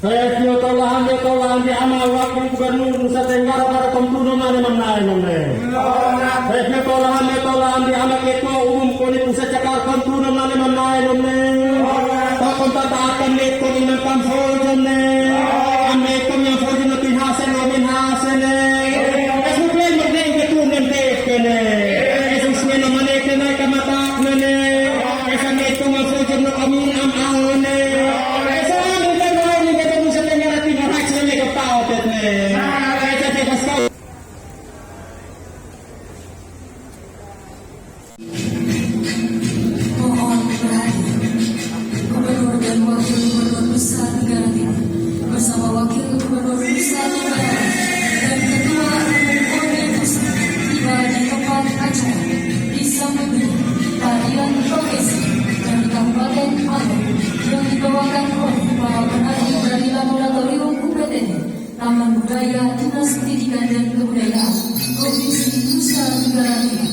Saya tolahan di amal wakil gubernur Nusa Tenggara Barat Kompuno mana menai nonne. Saya tolahan di amal ketua umum koni pusat cakar Kompuno mana menai nonne. Takon tata akan neko di nakam fojone. Ame kom yang fojone pinhasen no pinhasen. Esu play merdeka ketua nente kene. Esu semena mana kena kamata kene. Esa neko yang fojone amin am aune. Gubernur dan Wakil Gubernur Nusa Tenggara Timur bersama Wakil Gubernur Nusa Tenggara dan Ketua Umum KONI Pusat tiba di tempat acara disambut tarian profesi dari Kabupaten Alor yang dibawakan oleh para penari dari Laboratorium UPTN Taman Budaya Dinas Pendidikan dan Kebudayaan Provinsi Nusa Tenggara Timur.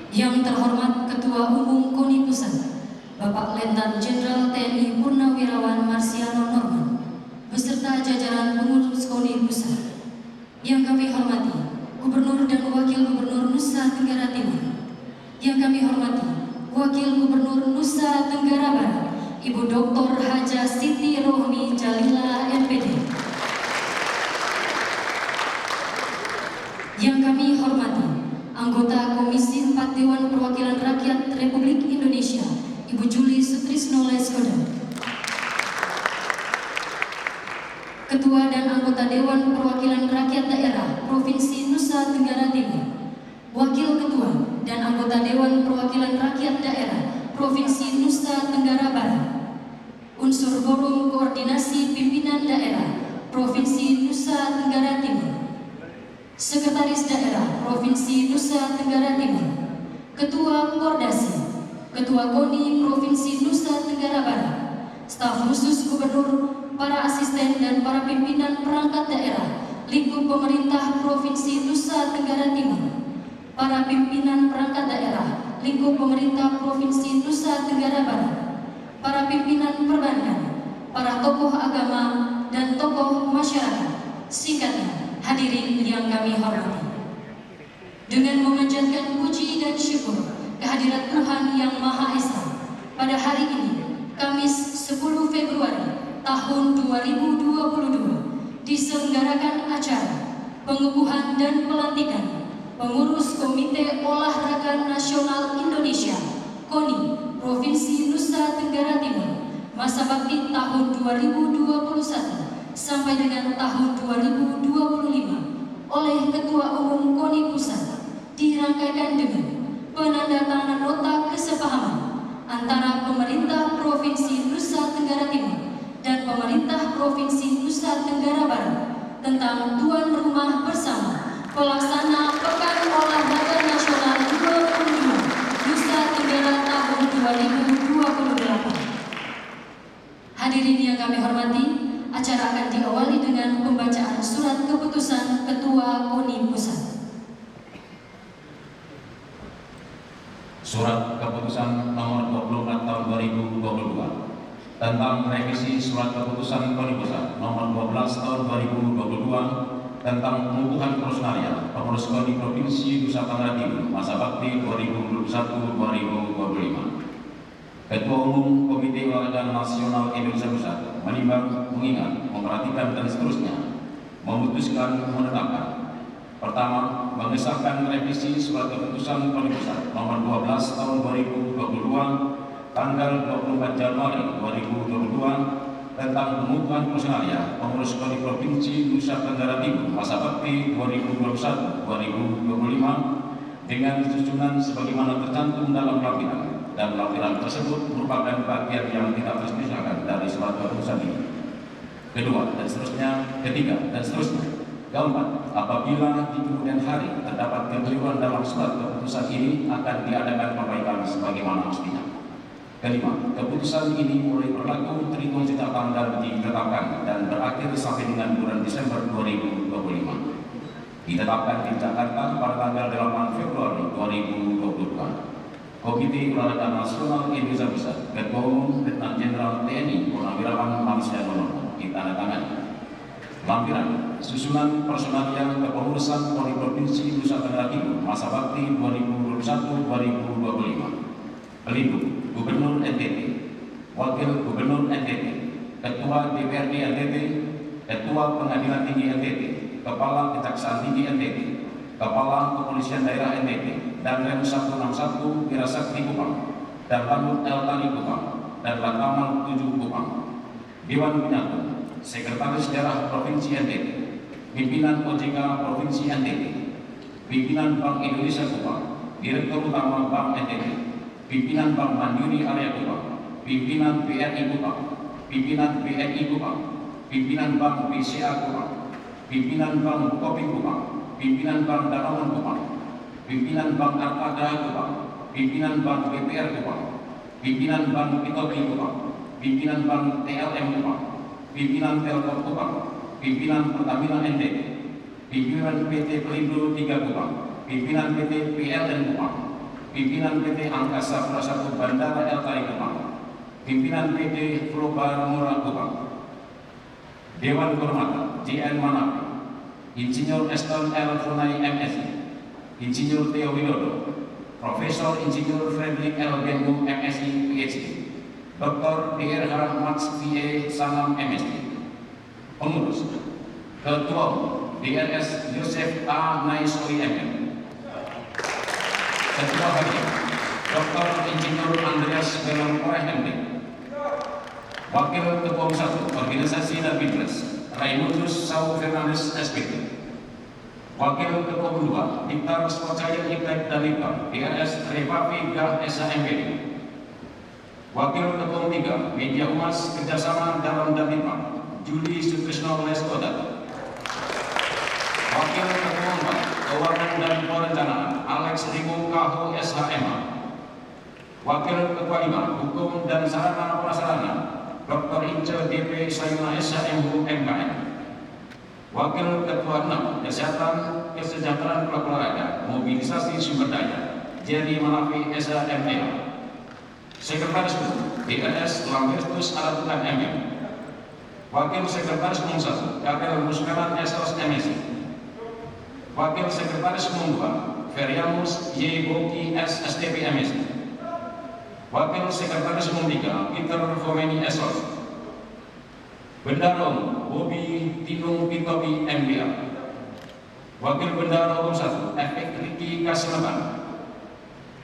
Yang terhormat Ketua Umum KONI Pusat, Bapak Letnan Jenderal TNI Purnawirawan Marsiano Norman, beserta jajaran pengurus KONI Pusat. Yang kami hormati Gubernur dan Wakil Gubernur Nusa Tenggara Timur. Yang kami hormati Wakil Gubernur Nusa Tenggara Barat, Ibu Dr. Haja Siti Rohmi Jalila MPD. Yang kami hormati anggota Komisi 4 Dewan Perwakilan Rakyat Republik Indonesia, Ibu Juli Sutrisno Leskoda. Ketua dan anggota Dewan Perwakilan Rakyat Daerah Provinsi Nusa Tenggara Timur. Wakil Ketua dan anggota Dewan Perwakilan Rakyat Daerah Provinsi Nusa Tenggara Barat. Unsur Forum Koordinasi Pimpinan Daerah Provinsi Nusa Tenggara Timur. Sekretaris Daerah Provinsi Nusa Tenggara Timur, Ketua Pordasi, Ketua KONI Provinsi Nusa Tenggara Barat, staf khusus Gubernur, para asisten dan para pimpinan perangkat daerah lingkup pemerintah Provinsi Nusa Tenggara Timur, para pimpinan perangkat daerah lingkup pemerintah Provinsi Nusa Tenggara Barat, para pimpinan perbankan, para tokoh agama dan tokoh masyarakat, singkatnya hadirin yang kami hormati. Dengan memanjatkan puji dan syukur kehadirat Tuhan Yang Maha Esa, pada hari ini, Kamis 10 Februari tahun 2022, diselenggarakan acara pengukuhan dan pelantikan pengurus Komite Olahraga Nasional Indonesia KONI Provinsi Nusa Tenggara Timur masa bakti tahun 2021 sampai dengan tahun 2025 oleh Ketua Umum KONI Pusat, dirangkaikan dengan penandatanganan nota kesepahaman antara pemerintah Provinsi Nusa Tenggara Timur dan pemerintah Provinsi Nusa Tenggara Barat tentang tuan rumah bersama pelaksana Pekan Olahraga Nasional 22 Nusa Tenggara tahun 2028. Hadirin yang kami hormati, acara akan diawali dengan pembacaan surat keputusan Ketua KONI Pusat. Surat Keputusan Nomor 24 Tahun 2022 tentang revisi Surat Keputusan KONI Pusat Nomor 12 Tahun 2022 tentang pengukuhan personalia pengurus KONI Provinsi Nusa Tenggara Timur masa bakti 2021-2025. Ketua Umum Komite Olahraga Nasional Indonesia Pusat menimbang, mengingat, memperhatikan dan seterusnya memutuskan menetapkan: pertama, mengesahkan revisi Surat Keputusan KONI Pusat nomor 12 tahun 2022 tanggal 24 Januari 2022 tentang pengukuhan personalia pengurus KONI Provinsi Nusa Tenggara Timur masa bakti 2021-2025 dengan susunan sebagaimana tercantum dalam lampiran, dan lampiran tersebut merupakan bagian yang tidak terpisahkan dari surat keputusan ini. Kedua, dan seterusnya. Ketiga, dan seterusnya. Keempat, apabila di kemudian hari terdapat kekeliruan dalam surat keputusan ini, akan diadakan perbaikan sebagaimana mestinya. Kelima, keputusan ini mulai berlaku terhitung sejak tanggal ditetapkan dan berakhir sampai dengan bulan Desember 2025. Ditetapkan di Jakarta pada tanggal 8 Februari 2022. Komite Olahraga Nasional Indonesia Pusat, Ketua Umum Letnan Jenderal TNI Purnawirawan Marsya Nono, ditandatangani. Lampiran susunan personalia kepengurusan KONI Provinsi Nusa Tenggara Timur masa bakti 2021-2025. Pelindung Gubernur NTT, Wakil Gubernur NTT, Ketua DPRD NTT, Ketua Pengadilan Tinggi NTT, Kepala Kejaksaan Tinggi NTT, Kepala Kepolisian Daerah NTT, dan Rem 161 Wirasakti Kupang, dan Lanut Eltani Kupang, dan Lantamal 7 Kupang. Dewan Penyatu, Sekretaris Daerah Provinsi NTT, Pimpinan OJK Provinsi NTT, Pimpinan Bank Indonesia Kupang, Direktur Utama Bank NTT, Pimpinan Bank Mandiri Area Kupang, Pimpinan BRI Kupang, Pimpinan BNI Kupang, Pimpinan Bank BCA Kupang, Pimpinan Bank Bukopin Kupang, Pimpinan Bank Danawan Kupang, Pimpinan Bank Artadra Kupang, Pimpinan Bank BPR Kupang, Pimpinan Bank Pitobi Kupang, Pimpinan Bank TLM Kupang, Pimpinan Telkom Kupang, Pimpinan Pertamina NTT, Pimpinan PT Pelindo 3 Kupang, Pimpinan PT PLN Kupang, Pimpinan PT Angkasa Pura I Bandara Eltai Kupang, Pimpinan PT Global Murah Kupang. Dewan Kehormatan JN Manapi, Insinyur Eston L. Funai MSc, Insinyur Theo Widodo, Profesor Insinyur Frederick L. Gengu MSc PhD, Dr. DRH Max VA Sanam MSc. Pengurus Ketua DRS Yosef A. Naisoi MM. Ketua Harian Dr. Insinyur Andreas Belangkoreh MD. Wakil Ketua 1 Organisasi dan Bidres Raimundus Sau Fernandes SPT. Wakil Ketua 2 Diktar Sportsair Iptek dan Lipam DRS Revapi Gah SHMPD. Wakil Ketua 3 Media Humas Kerjasama Dalam dan Lipam Juli Sutrisno Leskodat. Wakil Ketua 4 Keuangan dan Perencanaan Alex Rimu Kaho SHMA. Wakil Ketua 5 Hukum dan Sarana Prasarana Dr. Ince DP Sayuna SHMU MKM. Wakil Ketua 6 Kesehatan Kesejahteraan Pelaku Olahraga Mobilisasi Sumber Daya Jerry Manapi SHMA. Sekretaris Umum DRS Lambertus Alatukan MM. Wakil Sekretaris Umum 1 Kapel Musmelan Estos MSc. Wakil Sekretaris Umum 2 Feriamus Y. Boki S. STP MSc. Wakil Sekretaris Umum 3 Peter Fomeni Esos. Bendara Umum Bobi Tinung Pitobi MBA. Wakil Bendara Umum 1 Efek Riki Kasleman.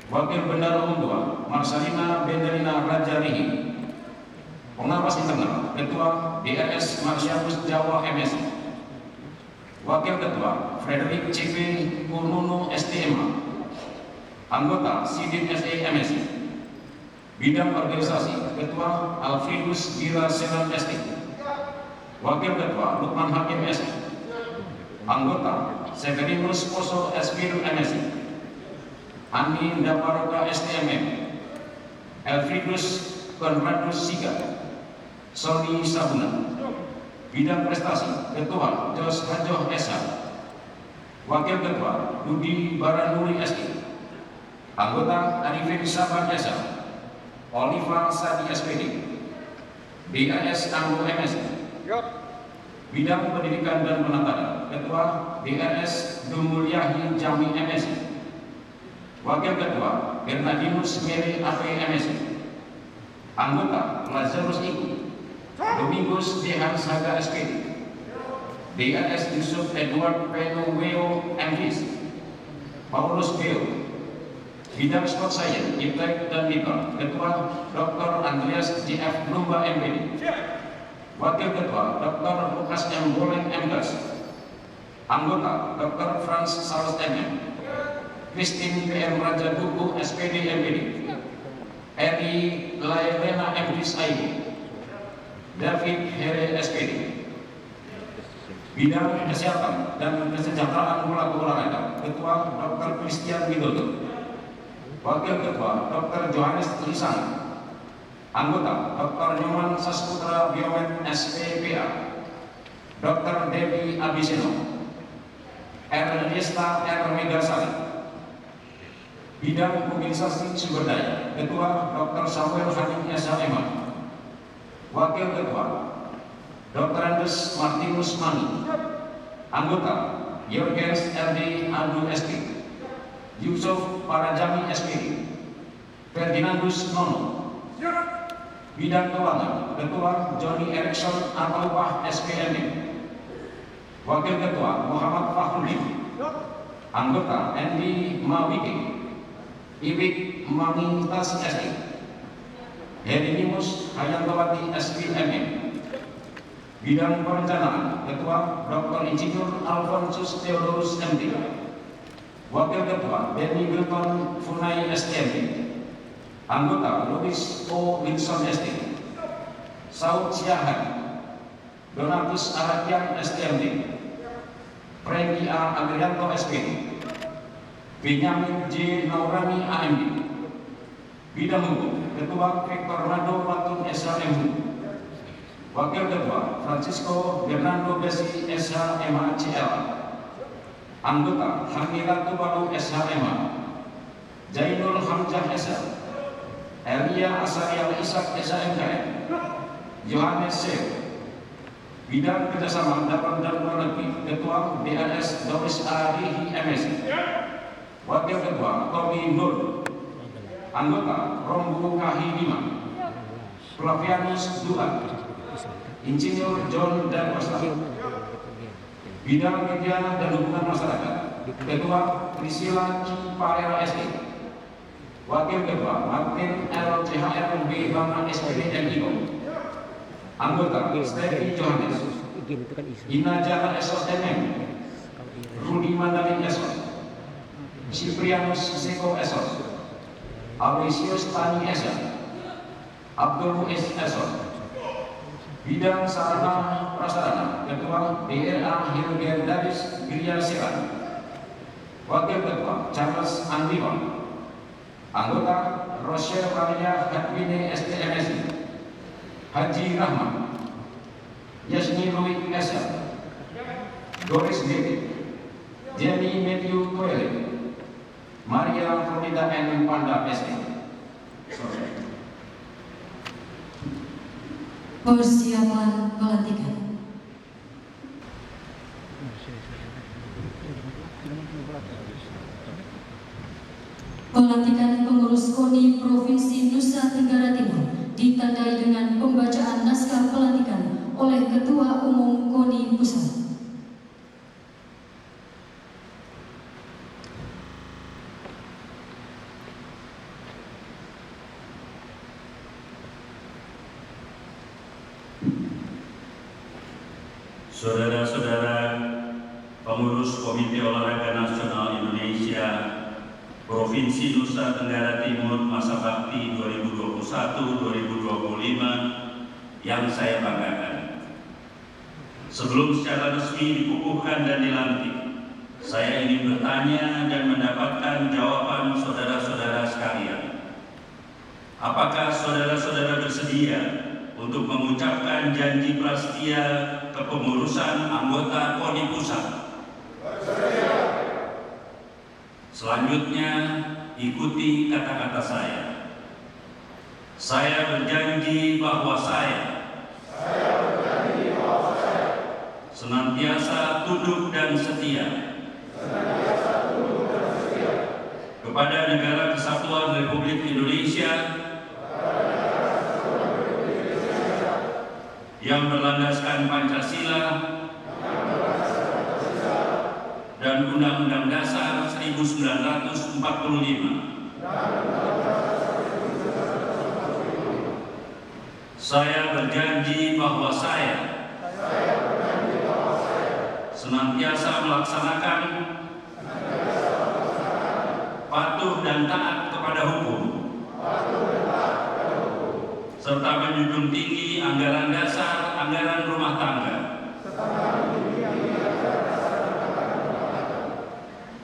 Wakil Bendara Umum 2 Marsalina Bendelina Rajarihi. Pengawas Internal Ketua DRS Marsianus Jawa MSc. Wakil Ketua Frederick CV Purnono STMA. Anggota Sidin SE MSc. Bidang Organisasi Ketua Alfredus Gira Senan ST. Wakil Ketua Lukman Hakim ST. Anggota Severinus Poso Esbiru MSc. Ani Daparoka STMM. Elfridus Konradus Siga. Sony Sabuna. Bidang Prestasi Ketua Jos Hajoh SH. Wakil Ketua Budi Baranuri ST. Anggota Arifin Saban SH. Oliva Sadi SPD. BAS Anggo MSc. Bidang Pendidikan dan Penataran, Ketua DRS Dumulyahi Jami MSI. Wakil Ketua Bernardinus Mary AP MSI. Anggota Lazarus Iku, Domingus Dehan Saga SPD. DRS Yusuf Edward Penuweo MDis. Paulus Beo. Bidang Sport Science, Iptek dan Mikon, Ketua Dr. Andreas JF Lumba MPD. Wakil Ketua Dr. Lukas M. Boleng MDes. Anggota Dr. Franz Saros MM. Christine PM Raja Duku SPD MPD. Eri Laelena MDis AIB. David Here SPD. Bidang Kesehatan dan Kesejahteraan Pelaku Olahraga, Ketua Dr. Christian Widodo. Wakil Ketua Dr. Johannes Lisang. Anggota Dr. Nyoman Sasputra Biomed SPPA. Dr. Devi Abiseno. Ernesta R. Megasari. Bidang Mobilisasi Sumber Daya, Ketua Dr. Samuel Hanim SHM. Wakil Ketua Dr. Andes Martinus Mani. Anggota Jurgens RD Adu ST. Yusuf Parajami SPD. Ferdinandus Nono. Bidang Keuangan, Ketua Johnny Erickson atau Pak SPND. Wakil Ketua Muhammad Fakhrudin. Anggota Andy Mawike. Ibik Mangintas SD. Herinimus Hayantawati SPMM. Bidang Perencanaan, Ketua Dr. Insinyur Alfonsus Theodorus MD. Wakil Ketua Benny Wilton Funai STMD. Anggota Louis O. Wilson SD. Saud Siahan. Donatus Arakian STMD. Franky A. Agrianto SPD. Benyamin J. Naurani AMD. Bidang Hukum, Ketua Victor Nando Matun SHMU. Wakil Ketua Francisco Bernardo Besi SHMHCL. Anggota Hamila Tubalu SHMH. Jainul Hamzah SL. Elia Asarial Ishak SHMKM. Yohanes Sew. Bidang Kerjasama Dalam dan Luar Negeri, Ketua BNS Doris Arihi MSI. Wakil Ketua Tommy Nur. Anggota Rombu Kahidima. Flavianus Duan. Insinyur John Darwasta. Bidang Media dan Hubungan Masyarakat, Ketua Priscilla Ciparera SD. Wakil Ketua Martin L. CHR B. Bama SPD MIO. Anggota Stevi Johannes. Ina Jaka SOSMM. Rudi Mandalin SOS. Ciprianus Seko SOS. Aurisius Tani SOS. Abdul Muiz SOS. Bidang Sarana Prasarana, Ketua DRA Hilger Daris Gria Seran. Wakil Ketua Charles Andriwan. Anggota Rochelle Maria Hadwine STMSI. Haji Rahman. Yasni Louis Esel. Doris David. Jenny Matthew Toile. Maria Florida N. Panda SD. Persiapan pelantikan. Pelantikan pengurus KONI Provinsi Nusa Tenggara Timur ditandai dengan pembacaan naskah pelantikan oleh Ketua Umum KONI Pusat. Saudara-saudara pengurus Komite Olahraga Nasional Indonesia Provinsi Nusa Tenggara Timur masa bakti 2021-2025 yang saya banggakan. Sebelum secara resmi dikukuhkan dan dilantik, saya ingin bertanya dan mendapatkan jawaban saudara-saudara sekalian. Apakah saudara-saudara bersedia untuk mengucapkan janji prasetia kepengurusan anggota KONI Pusat? Selanjutnya, ikuti kata-kata saya. Saya berjanji bahwa saya senantiasa tunduk dan setia kepada Negara Kesatuan Republik Indonesia yang berlandaskan Pancasila dan Undang-Undang Dasar 1945. Saya berjanji bahwa saya senantiasa melaksanakan patuh dan taat kepada hukum serta menjunjung tinggi anggaran dasar, anggaran rumah tangga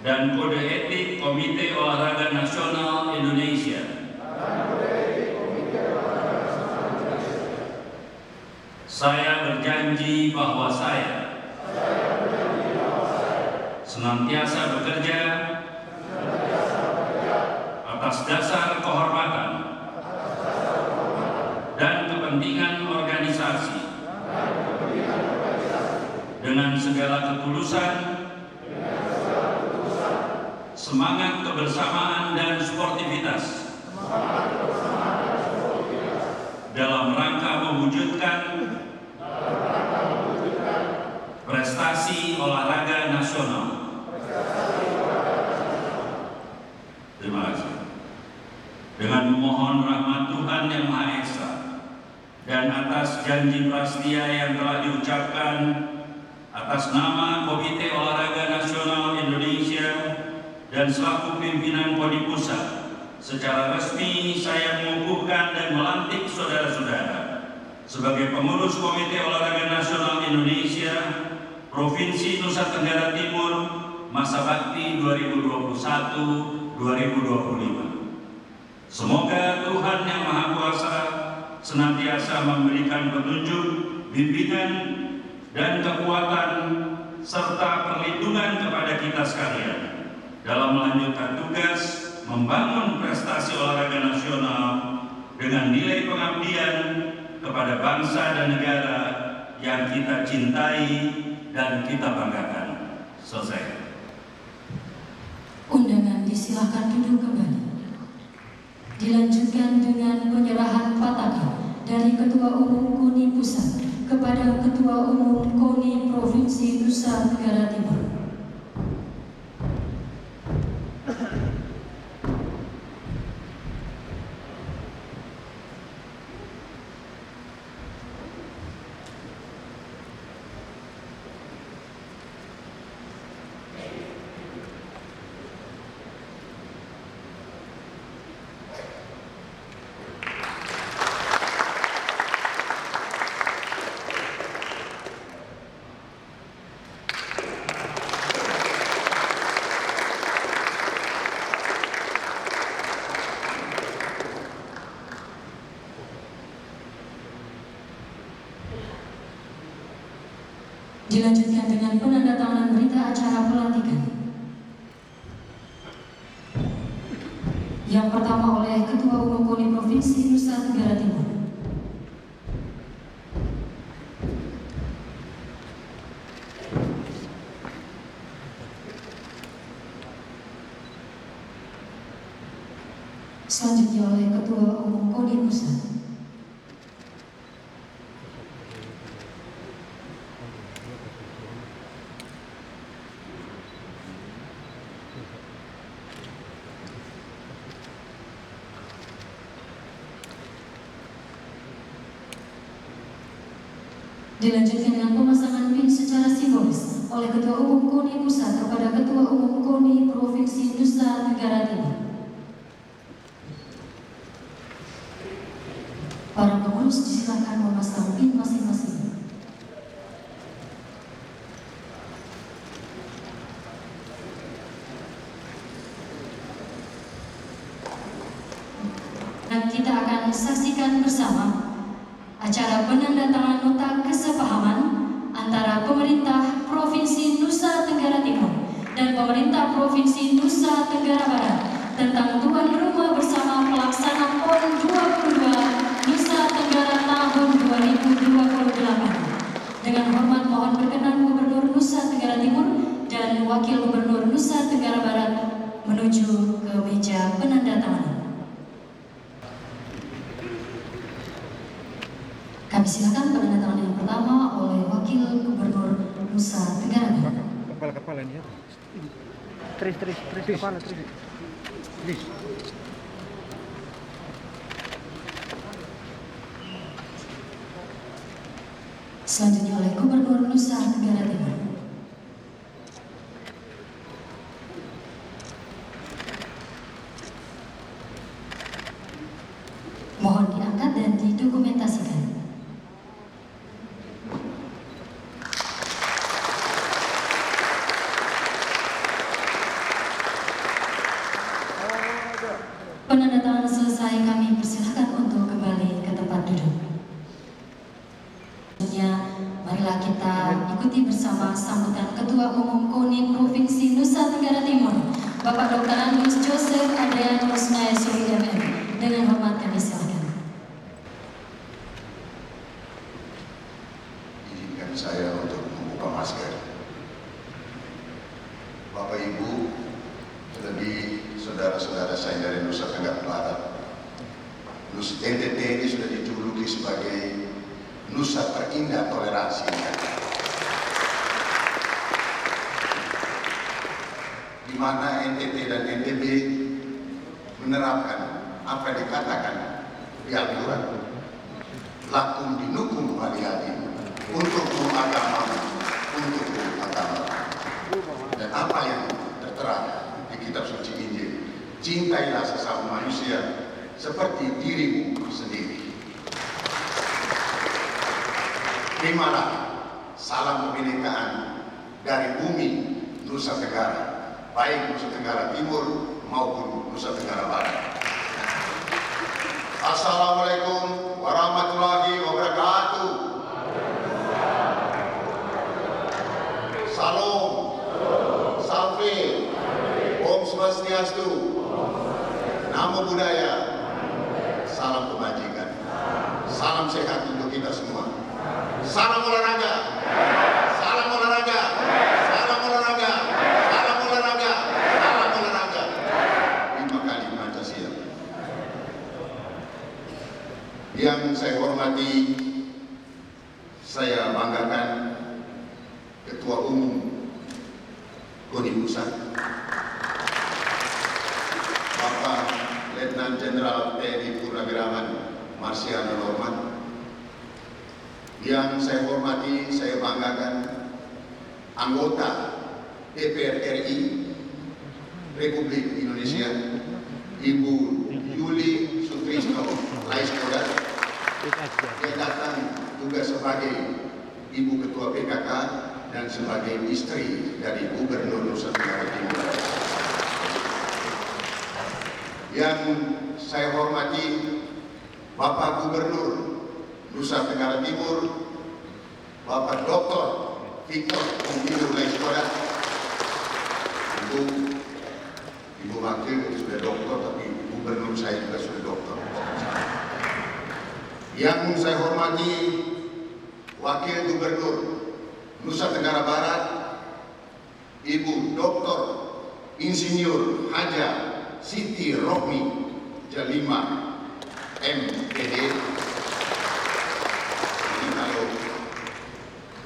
dan kode etik Komite Olahraga Nasional Indonesia. Saya berjanji bahwa saya senantiasa bekerja atas dasar kehormatan dan kepentingan organisasi dengan segala ketulusan, semangat kebersamaan dan sportivitas dalam rangka mewujudkan prestasi olahraga nasional. Terima kasih. Dengan memohon rahmat Tuhan Yang Maha Esa dan atas janji prastia yang telah diucapkan atas nama Komite Olahraga Nasional Indonesia dan selaku pimpinan KONI Pusat, secara resmi saya mengukuhkan dan melantik saudara-saudara sebagai pengurus Komite Olahraga Nasional Indonesia Provinsi Nusa Tenggara Timur masa bakti 2021-2025. Semoga Tuhan Yang Maha Kuasa senantiasa memberikan petunjuk, bimbingan, dan kekuatan serta perlindungan kepada kita sekalian dalam melanjutkan tugas membangun prestasi olahraga nasional dengan nilai pengabdian kepada bangsa dan negara yang kita cintai dan kita banggakan. Selesai. Undangan disilakan duduk kembali. Dilanjutkan dengan penyerahan pataka dari Ketua Umum KONI Pusat kepada Ketua Umum KONI Provinsi Nusa Tenggara Timur. Dilanjutkan dengan penandatanganan berita acara pelantikan. Yang pertama oleh Ketua Umum KONI Provinsi Nusa Tenggara Timur. Selanjutnya oleh Ketua Umum KONI Pusat. Dilanjutkan dengan pemasangan pin secara simbolis oleh Ketua Umum KONI Pusat kepada Ketua Umum KONI Provinsi Nusa Tenggara Timur. Para pengurus disilakan memasang pin masing-masing. Dan kita akan saksikan bersama acara penandatanganan nota kesepahaman antara pemerintah Provinsi Nusa Tenggara Timur dan pemerintah Provinsi Nusa Tenggara Barat tentang tuan rumah bersama pelaksana PON 22 Nusa Tenggara tahun 2028. Dengan hormat mohon berkenan Kami silakan penandatangan yang pertama oleh Wakil Gubernur Nusa Tenggara Timur. Kepala ini ya. Tris kepala Tris. Selanjutnya oleh Gubernur Nusa Tenggara Timur. Mohon diangkat dan didokumentasikan. Penandatangan selesai, kami persilahkan untuk kembali ke tempat duduk. Marilah kita ikuti bersama sambutan Ketua Umum KONI Provinsi Nusa Tenggara Timur, Bapak Dr. Angus Joseph Adrian Rosnaya Suri MM. Dengan hormat kami silakan. Izinkan saya untuk membuka masker. Bapak Ibu, lebih saudara-saudara saya dari Nusa Tenggara Barat, NTT ini sudah dijuluki sebagai Nusa terindah toleransi. Di mana NTT dan NTB menerapkan apa yang dikatakan di Al-Quran, lakum dinukum waliyadin, untuk agama, dan apa yang tertera di kitab suci Injil, cintailah sesama manusia seperti dirimu sendiri. Terimalah salam kebinekaan dari bumi Nusa Tenggara, baik Nusa Tenggara Timur maupun Nusa Tenggara Barat. Assalamualaikum warahmatullahi wabarakatuh. Salam, salve, Om Swastiastu, Namo Buddhaya, salam kebajikan, salam sehat untuk kita semua. Salam olahraga, salam olahraga, salam olahraga, salam olahraga, salam olahraga. 5 kali Pancasila. Yang saya hormati, saya banggakan Ketua Umum KONI Pusat, Bapak Letnan Jenderal TNI Purnawirawan Marsiano Norman. Yang saya hormati, saya banggakan anggota DPR RI Republik Indonesia, Ibu Yuli Sutrisno Laiskodat. Dia datang juga sebagai Ibu Ketua PKK dan sebagai istri dari Gubernur Nusa Tenggara Timur. Yang saya hormati Bapak Gubernur Nusa Tenggara Timur, Bapak Dr. Victor Pungkilu Laiskodat. Ibu Wakil sudah doktor, tapi Gubernur saya juga sudah doktor. Yang saya hormati Wakil Gubernur Nusa Tenggara Barat, Ibu Dr. Insinyur Haja Siti Rohmi Jalima MPD.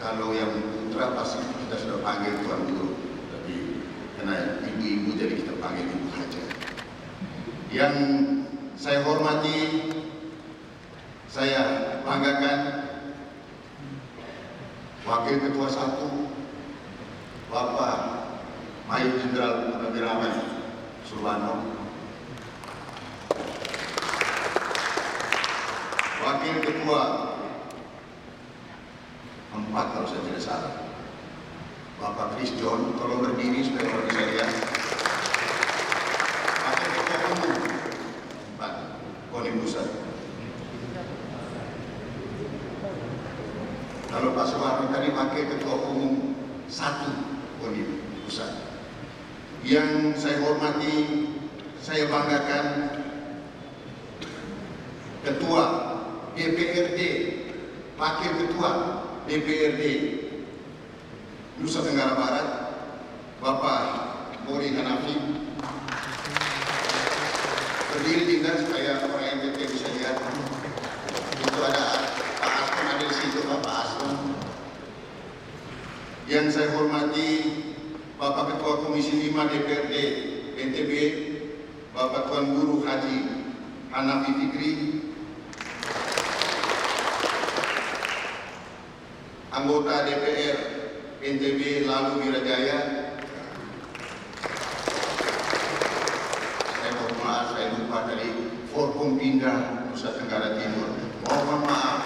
Kalau yang putra pasti kita sudah panggil Tuan Guru, tapi karena ibu-ibu jadi kita panggil Ibu Haja. Yang saya hormati, saya banggakan Wakil Ketua 1 Bapak Mayor Jenderal Purnawirawan Surwano, Wakil Ketua 4 kalau saya tidak salah, Bapak Chris John, tolong berdiri supaya orang bisa lihat. Wakil Ketua Umum 4 KONI Pusat. Kalau Pak Soeharto tadi Wakil Ketua Umum 1 KONI Pusat. Yang saya hormati, saya banggakan Ketua DPRD, Wakil Ketua DPRD Nusa Tenggara Barat, Bapak Mori Hanafi. Berdiri Dinda supaya orang NTT bisa lihat. Itu ada Pak Asman Yang saya hormati Bapak Ketua Komisi 5 DPRD NTB, Bapak Tuan Guru Haji Hanafi Fikri, anggota DPR NTB Lalu Wirajaya, saya lupa tadi, Forkompinda Nusa Tenggara Timur. Mohon maaf,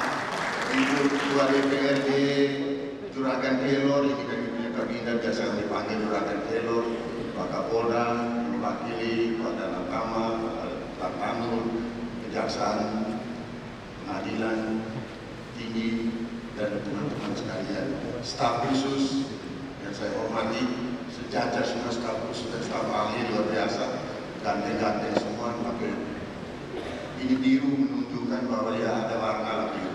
Ibu Ketua DPRD Juragan Kelor, kita punya kabinet biasa dipanggil Juragan Kelor, Pak Kapolda, mewakili Pak Danakama, Pak Tanul, Kejaksaan, Pengadilan Tinggi, dan teman-teman sekalian, staf khusus yang saya hormati, sejajar semua staf khusus dan staf ahli luar biasa, ganteng-ganteng semua, pakai ini biru menunjukkan bahwa ya ada warna lebih.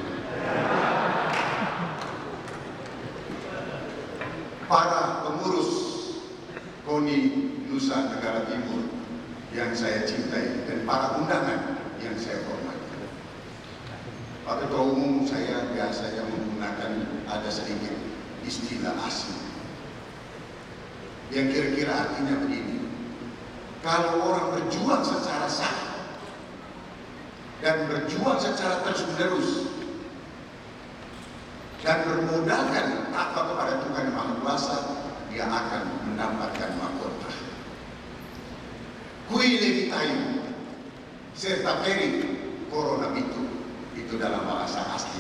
Para pengurus KONI Nusa Tenggara Timur yang saya cintai dan para undangan yang saya hormati. Pak Ketua Umum, saya biasanya menggunakan ada sedikit istilah asing yang kira-kira artinya begini: kalau orang berjuang secara sah dan berjuang secara terus-menerus dan bermodalkan takwa kepada Tuhan Yang Maha Kuasa, dia akan mendapatkan mahkota. Kui levitayu serta peri corona itu dalam bahasa asli.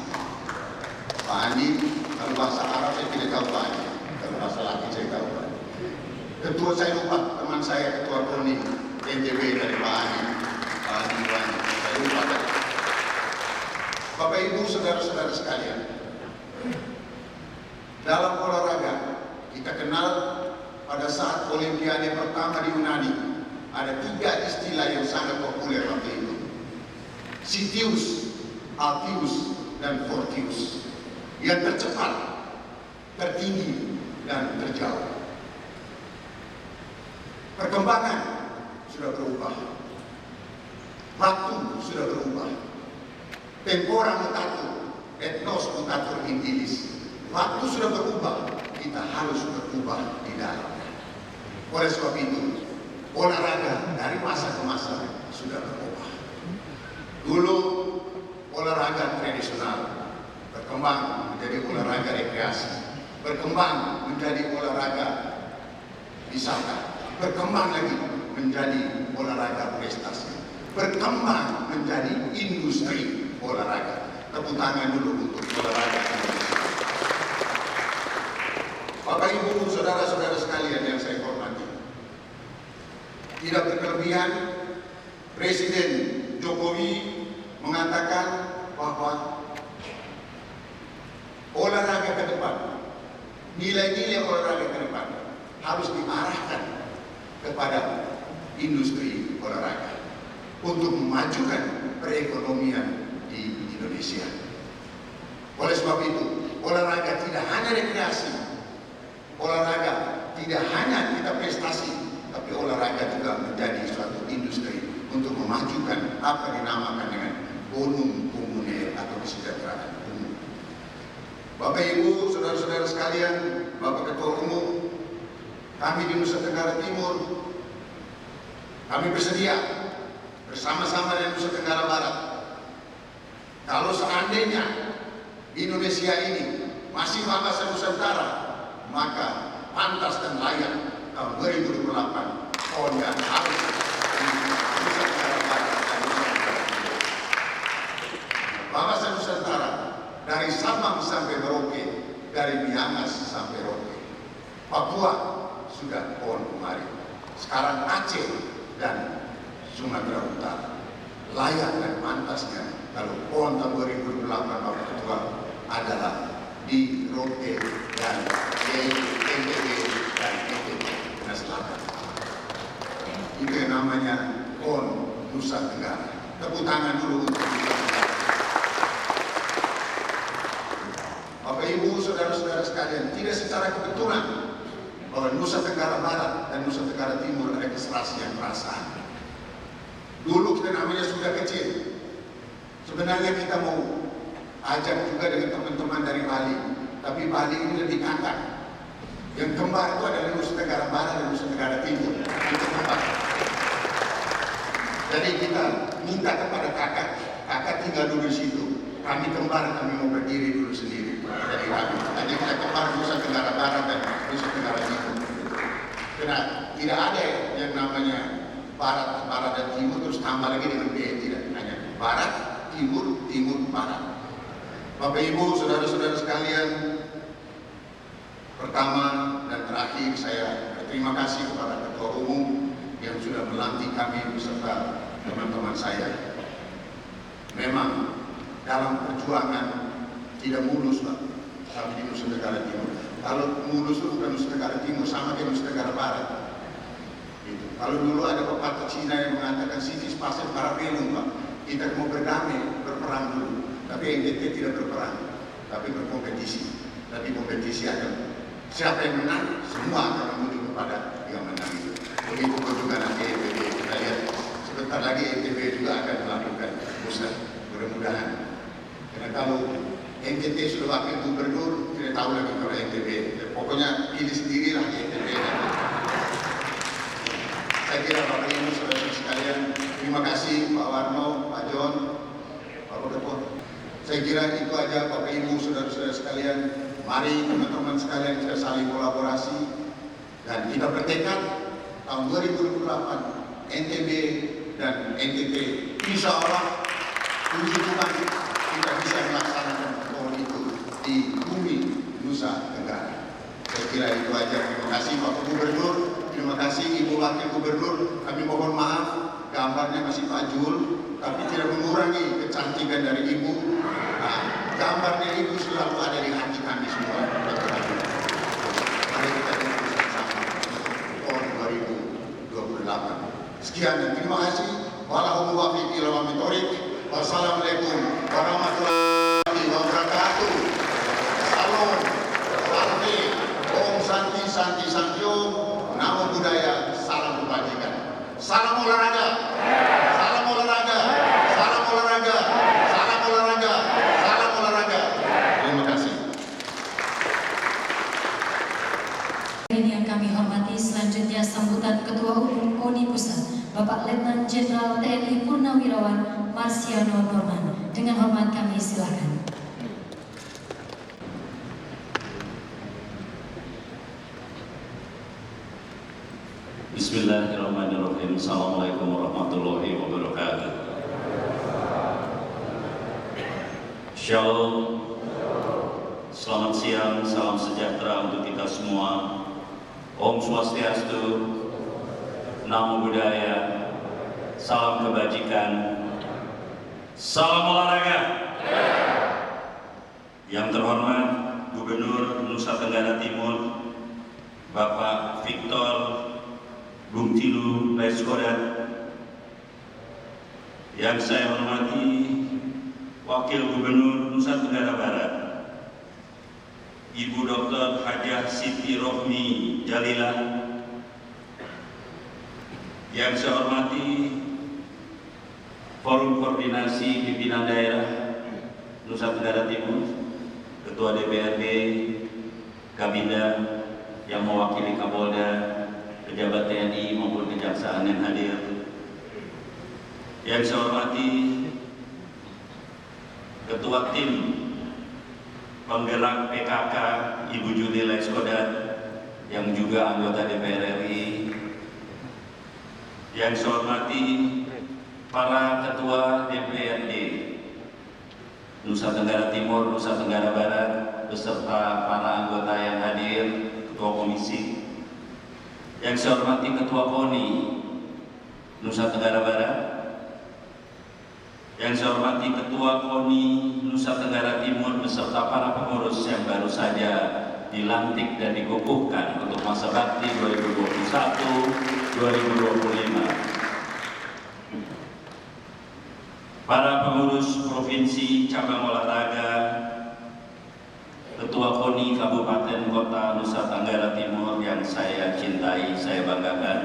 Pak Andi, kalau bahasa Arab saya tidak tahu Pak Andi, kalau bahasa Latin saya tahu Pak Andi. Ketua saya lupa, teman saya Ketua KONI NTB dari Pak Andi, Pak Andi Wani, saya lupa tadi. Bapak Ibu, saudara-saudara sekalian, dalam olahraga kita kenal pada saat Olimpiade pertama di Yunani ada 3 istilah yang sangat populer waktu itu: Sitius, Altius, dan Fortius. Yang tercepat, tertinggi, dan terjauh. Perkembangan sudah berubah, waktu sudah berubah, tempora mutatur, etnos mutatur indilis. Waktu sudah berubah, kita harus berubah di dalamnya. Oleh sebab itu, olahraga dari masa ke masa sudah berubah. Dulu olahraga tradisional berkembang menjadi olahraga rekreasi, berkembang menjadi olahraga wisata, berkembang lagi menjadi olahraga prestasi, berkembang menjadi industri olahraga. Tepuk tangan dulu untuk olahraga Indonesia. Bapak Ibu, saudara-saudara sekalian yang saya hormati, tidak berkelebihan Presiden Jokowi mengatakan bahwa olahraga ke depan, nilai-nilai olahraga ke depan harus diarahkan kepada industri olahraga untuk memajukan perekonomian di Indonesia. Oleh sebab itu, olahraga tidak hanya rekreasi, olahraga tidak hanya kita prestasi, tapi olahraga juga menjadi suatu industri untuk memajukan apa dinamakan dengan bonum komune atau kesejahteraan umum. Bapak Ibu, saudara-saudara sekalian, Bapak Ketua Umum, kami di Nusa Tenggara Timur, kami bersedia bersama-sama dengan Nusa Tenggara Barat. Kalau seandainya Indonesia ini masih bangsa Nusantara, maka pantas dan layak tahun 2028 PON yang harus di Nusa Tenggara Barat dan Nusa Tenggara Timur. Bangsa Nusantara dari Sabang sampai Merauke, dari Miangas sampai Roke, Papua sudah PON kemarin. Sekarang Aceh dan Sumatera Utara layak dan pantasnya kalau PON tahun 2028 Bapak Ketua adalah di Roke dan NTB dan NTB Selatan. Itu yang namanya PON Nusa Tenggara. Tepuk tangan dulu untuk Nusa Tenggara. Bapak Ibu, saudara-saudara sekalian, tidak secara kebetulan bahwa Nusa Tenggara Barat dan Nusa Tenggara Timur ada keserasian perasaan. Dulu kita namanya sudah kecil. Sebenarnya kita mau ajak juga dengan teman-teman dari Bali, tapi Bali ini lebih kakak. minta kepada kakak tinggal dulu di situ. Kami kembar, kami mau berdiri dulu sendiri. Jadi kami kita kembar Nusa Tenggara Barat dan Nusa Tenggara Timur. Karena tidak ada yang namanya barat dan timur terus tambah lagi dengan B, tidak. Hanya barat, timur, barat. Bapak Ibu, saudara-saudara sekalian, pertama dan terakhir saya berterima kasih kepada Ketua Umum yang sudah melantik kami beserta teman-teman saya. Memang dalam perjuangan tidak mulus, Pak, kami di Nusa Tenggara Timur. Kalau mulus itu bukan Nusa Tenggara Timur, sama kayak Nusa Tenggara Barat. Gitu. Kalau dulu ada pepatah Cina yang mengatakan sitis pasir para pelung, Pak, kita mau berdamai, berperang dulu. Tapi NTT tidak berperang, tapi berkompetisi. Tapi kompetisi akan siapa yang menang, semua akan menuju kepada yang menang itu. Begitu juga nanti NTT, kita lihat sebentar lagi NTT juga akan melakukan musnah, mudah-mudahan. Karena kalau NTT sudah wakil gubernur, tidak tahu lagi kalau NTT. Pokoknya pilih sendirilah NTT. Saya kira Bapak Ibu, saudara sekalian, terima kasih Pak Warno, Pak John, Pak Ketua. Saya kira itu aja Bapak Ibu, saudara-saudara sekalian. Mari teman-teman sekalian kita saling kolaborasi dan kita bertekad tahun 2028 NTB dan NTT insya Allah puji Tuhan kita bisa melaksanakan pohon itu di bumi Nusa Tenggara. Saya kira itu aja. Terima kasih Bapak Gubernur, terima kasih Ibu Wakil Gubernur. Kami mohon maaf gambarnya masih Pak Jul, tapi tidak mengurangi kecantikan dari Ibu. Nah, gambarnya Ibu selalu ada di hati kami semua. Mari kita bersama tahun 2028. Sekian dan terima kasih. Wassalamualaikum warahmatullahi wabarakatuh. Salam, santi, om santi, santi, santio, namo budaya, salam kebajikan. Salam olahraga, salam olahraga, salam olahraga, salam olahraga, salam olahraga. Terima kasih. Ini yang kami hormati, selanjutnya sambutan Ketua Umum KONI Pusat, Bapak Letnan Jenderal TNI Purnawirawan Marsiano Norman. Dengan hormat kami silakan. Bismillahirrahmanirrahim. Assalamualaikum warahmatullahi wabarakatuh. Shalom. Selamat siang, salam sejahtera untuk kita semua. Om Swastiastu, Namo Buddhaya, salam kebajikan, salam olahraga. Yang terhormat Gubernur Nusa Tenggara Timur, Bapak Victor Bumtilu Laiskodat. Yang saya hormati Wakil Gubernur Nusa Tenggara Barat, Ibu Dr. Hajah Siti Rohmi Jalilah. Yang saya hormati Forum Koordinasi Pimpinan Daerah Nusa Tenggara Timur, Ketua DPRD, Kabinda yang mewakili Kapolda, pejabat TNI maupun Kejaksaan yang hadir. Yang saya hormati Ketua Tim Penggerak PKK Ibu Juli Laiskodat yang juga anggota DPR RI. Yang saya hormati para Ketua DPRD Nusa Tenggara Timur, Nusa Tenggara Barat, beserta para anggota yang hadir, Ketua Komisi. Yang saya hormati Ketua KONI Nusa Tenggara Barat. Yang saya hormati Ketua KONI Nusa Tenggara Timur beserta para pengurus yang baru saja dilantik dan dikukuhkan untuk masa bakti 2021-2025. Para pengurus provinsi cabang olahraga, Ketua KONI Kabupaten Kota Nusa Tenggara Timur yang saya cintai, saya banggakan,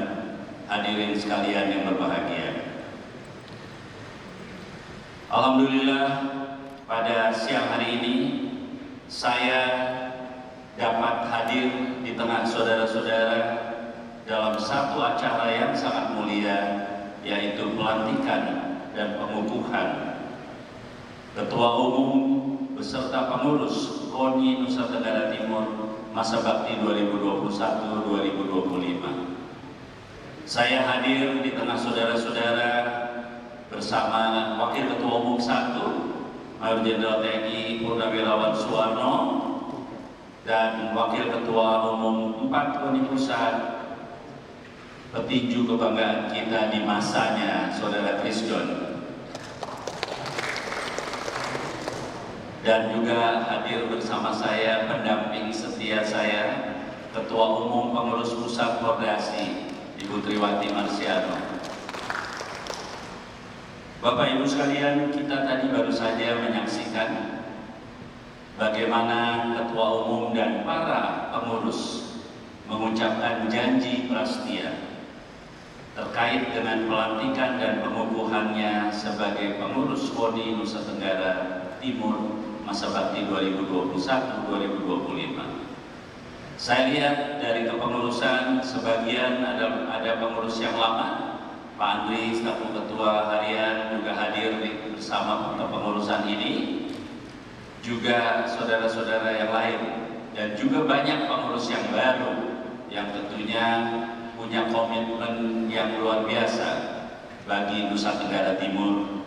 hadirin sekalian yang berbahagia. Alhamdulillah, pada siang hari ini saya dapat hadir di tengah saudara-saudara dalam satu acara yang sangat mulia, yaitu pelantikan dan Pengukuhan, Ketua Umum beserta pengurus KONI Nusa Tenggara Timur masa bakti 2021-2025. Saya hadir di tengah saudara-saudara bersama Wakil Ketua Umum 1, Mayor Jenderal TNI Purnawirawan Suwarno, dan Wakil Ketua Umum 4 KONI Pusat, petinju kebanggaan kita di masanya, Saudara Chris John. Dan juga hadir bersama saya pendamping setia saya, Ketua Umum Pengurus Pusat Koordinasi, Ibu Triwati Marsiano. Bapak Ibu sekalian, kita tadi baru saja menyaksikan bagaimana Ketua Umum dan para pengurus mengucapkan janji prastia terkait dengan pelantikan dan pengukuhannya sebagai pengurus KONI Nusa Tenggara Timur masa bakti 2021-2025. Saya lihat dari kepengurusan sebagian ada pengurus yang lama, Pak Andri selaku Ketua Harian juga hadir bersama kepengurusan ini, juga saudara-saudara yang lain, dan juga banyak pengurus yang baru yang tentunya punya komitmen yang luar biasa bagi Nusa Tenggara Timur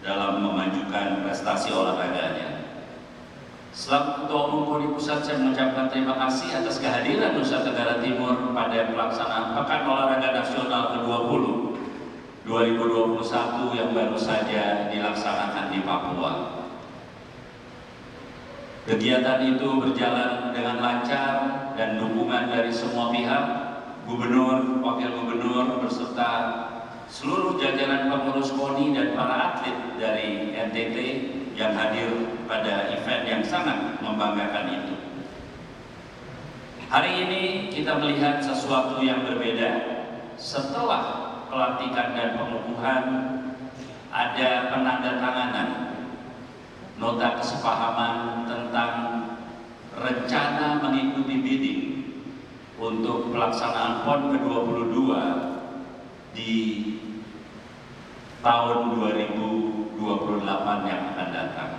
dalam memajukan prestasi olahraganya. Selaku Ketua Umum KONI Pusat, saya mengucapkan terima kasih atas kehadiran Nusa Tenggara Timur pada pelaksanaan Pekan Olahraga Nasional ke-20 2021 yang baru saja dilaksanakan di Papua. Kegiatan itu berjalan dengan lancar dan dukungan dari semua pihak, Gubernur, Wakil Gubernur, beserta seluruh jajaran pengurus KONI dan para atlet dari NTT yang hadir pada event yang sangat membanggakan itu. Hari ini kita melihat sesuatu yang berbeda. Setelah pelantikan dan pengukuhan, ada penandatanganan nota kesepahaman tentang rencana mengikuti bidding untuk pelaksanaan PON ke-22 di tahun 2028 yang akan datang.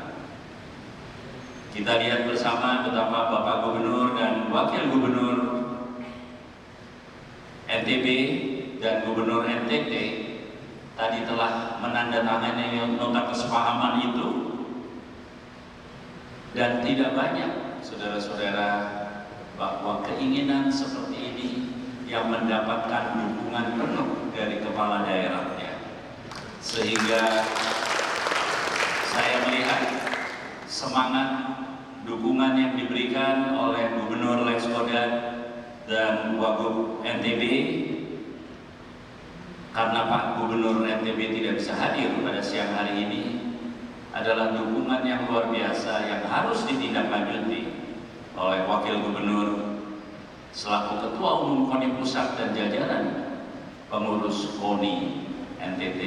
Kita lihat bersama betapa Bapak Gubernur dan Wakil Gubernur NTB dan Gubernur NTT tadi telah menandatangani nota kesepahaman itu, dan tidak banyak saudara-saudara bahwa keinginan seperti ini yang mendapatkan dukungan penuh dari kepala daerahnya. Sehingga saya melihat semangat dukungan yang diberikan oleh Gubernur Lex Kodat dan Wagub NTB, karena Pak Gubernur NTB tidak bisa hadir pada siang hari ini, adalah dukungan yang luar biasa yang harus ditindaklanjuti oleh Wakil Gubernur selaku Ketua Umum KONI Pusat dan jajaran pengurus KONI NTT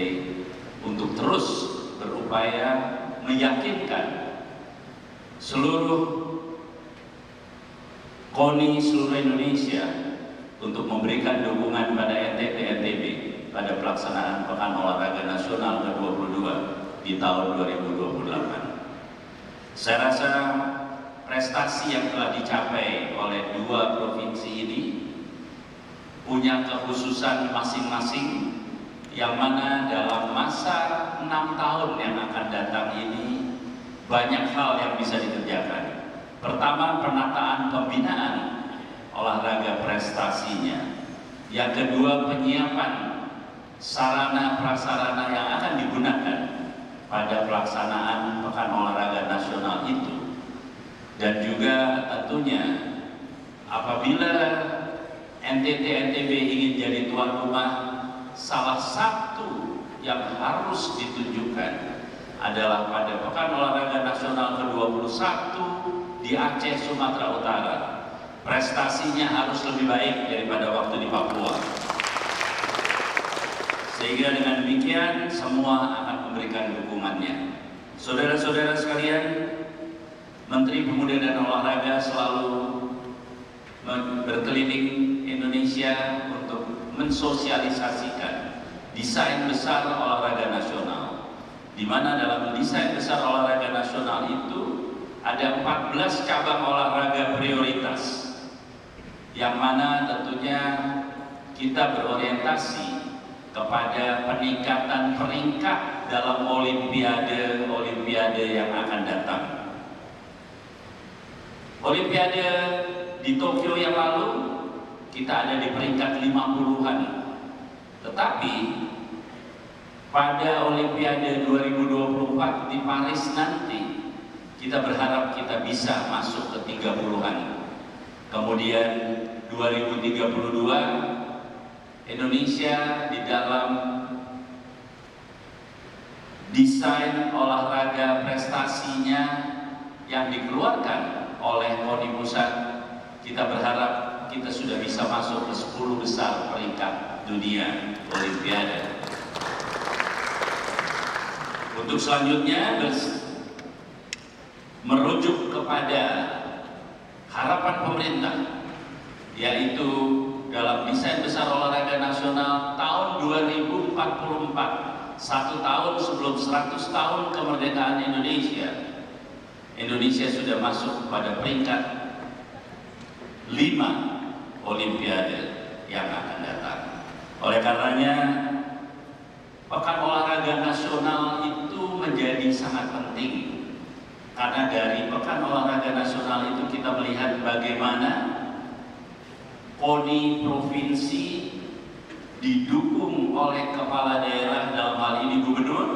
untuk terus berupaya meyakinkan seluruh KONI seluruh Indonesia untuk memberikan dukungan pada NTT-NTB pada pelaksanaan Pekan Olahraga Nasional ke-22 di tahun 2028. Saya rasa prestasi yang telah dicapai oleh dua provinsi ini punya kekhususan masing-masing, yang mana dalam masa 6 tahun yang akan datang ini banyak hal yang bisa dikerjakan. Pertama, penataan pembinaan olahraga prestasinya. Yang kedua, penyiapan sarana prasarana yang akan digunakan pada pelaksanaan Pekan Olahraga Nasional itu. Dan juga tentunya apabila NTT-NTB ingin jadi tuan rumah, salah satu yang harus ditunjukkan adalah pada Pekan Olahraga Nasional ke-21 di Aceh, Sumatera Utara. Prestasinya harus lebih baik daripada waktu di Papua. Sehingga dengan demikian semua akan memberikan dukungannya. Saudara-saudara sekalian, Menteri Pemuda dan Olahraga selalu berkeliling Indonesia untuk mensosialisasikan desain besar olahraga nasional. di mana dalam desain besar olahraga nasional itu ada 14 cabang olahraga prioritas, yang mana tentunya kita berorientasi kepada peningkatan peringkat dalam olimpiade yang akan datang. Olimpiade di Tokyo yang lalu kita ada di peringkat 50-an. Tetapi pada Olimpiade 2024 di Paris nanti kita berharap kita bisa masuk ke 30-an. Kemudian 2032 Indonesia di dalam desain olahraga prestasinya yang dikeluarkan oleh KONI Pusat, kita berharap kita sudah bisa masuk ke 10 besar peringkat dunia Olimpiade. Untuk selanjutnya merujuk kepada harapan pemerintah, yaitu dalam desain besar olahraga nasional tahun 2044, 1 tahun sebelum 100 tahun kemerdekaan Indonesia, Indonesia sudah masuk pada peringkat 5 Olimpiade yang akan datang. Oleh karenanya, Pekan Olahraga Nasional itu menjadi sangat penting, karena dari Pekan Olahraga Nasional itu kita melihat bagaimana KONI provinsi didukung oleh kepala daerah, dalam hal ini gubernur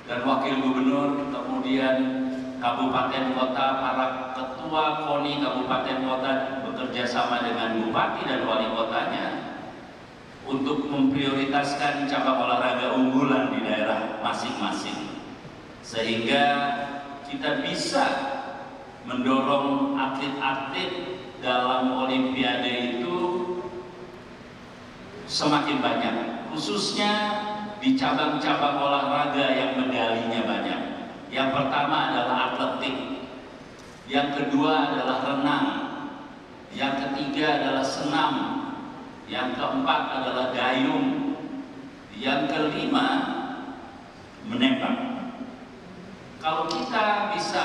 dan wakil gubernur, kemudian kabupaten kota, para ketua KONI kabupaten kota bekerja sama dengan bupati dan wali kotanya untuk memprioritaskan cabang olahraga unggulan di daerah masing-masing, sehingga kita bisa mendorong atlet-atlet dalam Olimpiade itu semakin banyak, khususnya di cabang-cabang olahraga yang medalinya banyak. Yang pertama adalah atletik, yang kedua adalah renang, yang ketiga adalah senam, yang keempat adalah dayung, yang kelima menembak. Kalau kita bisa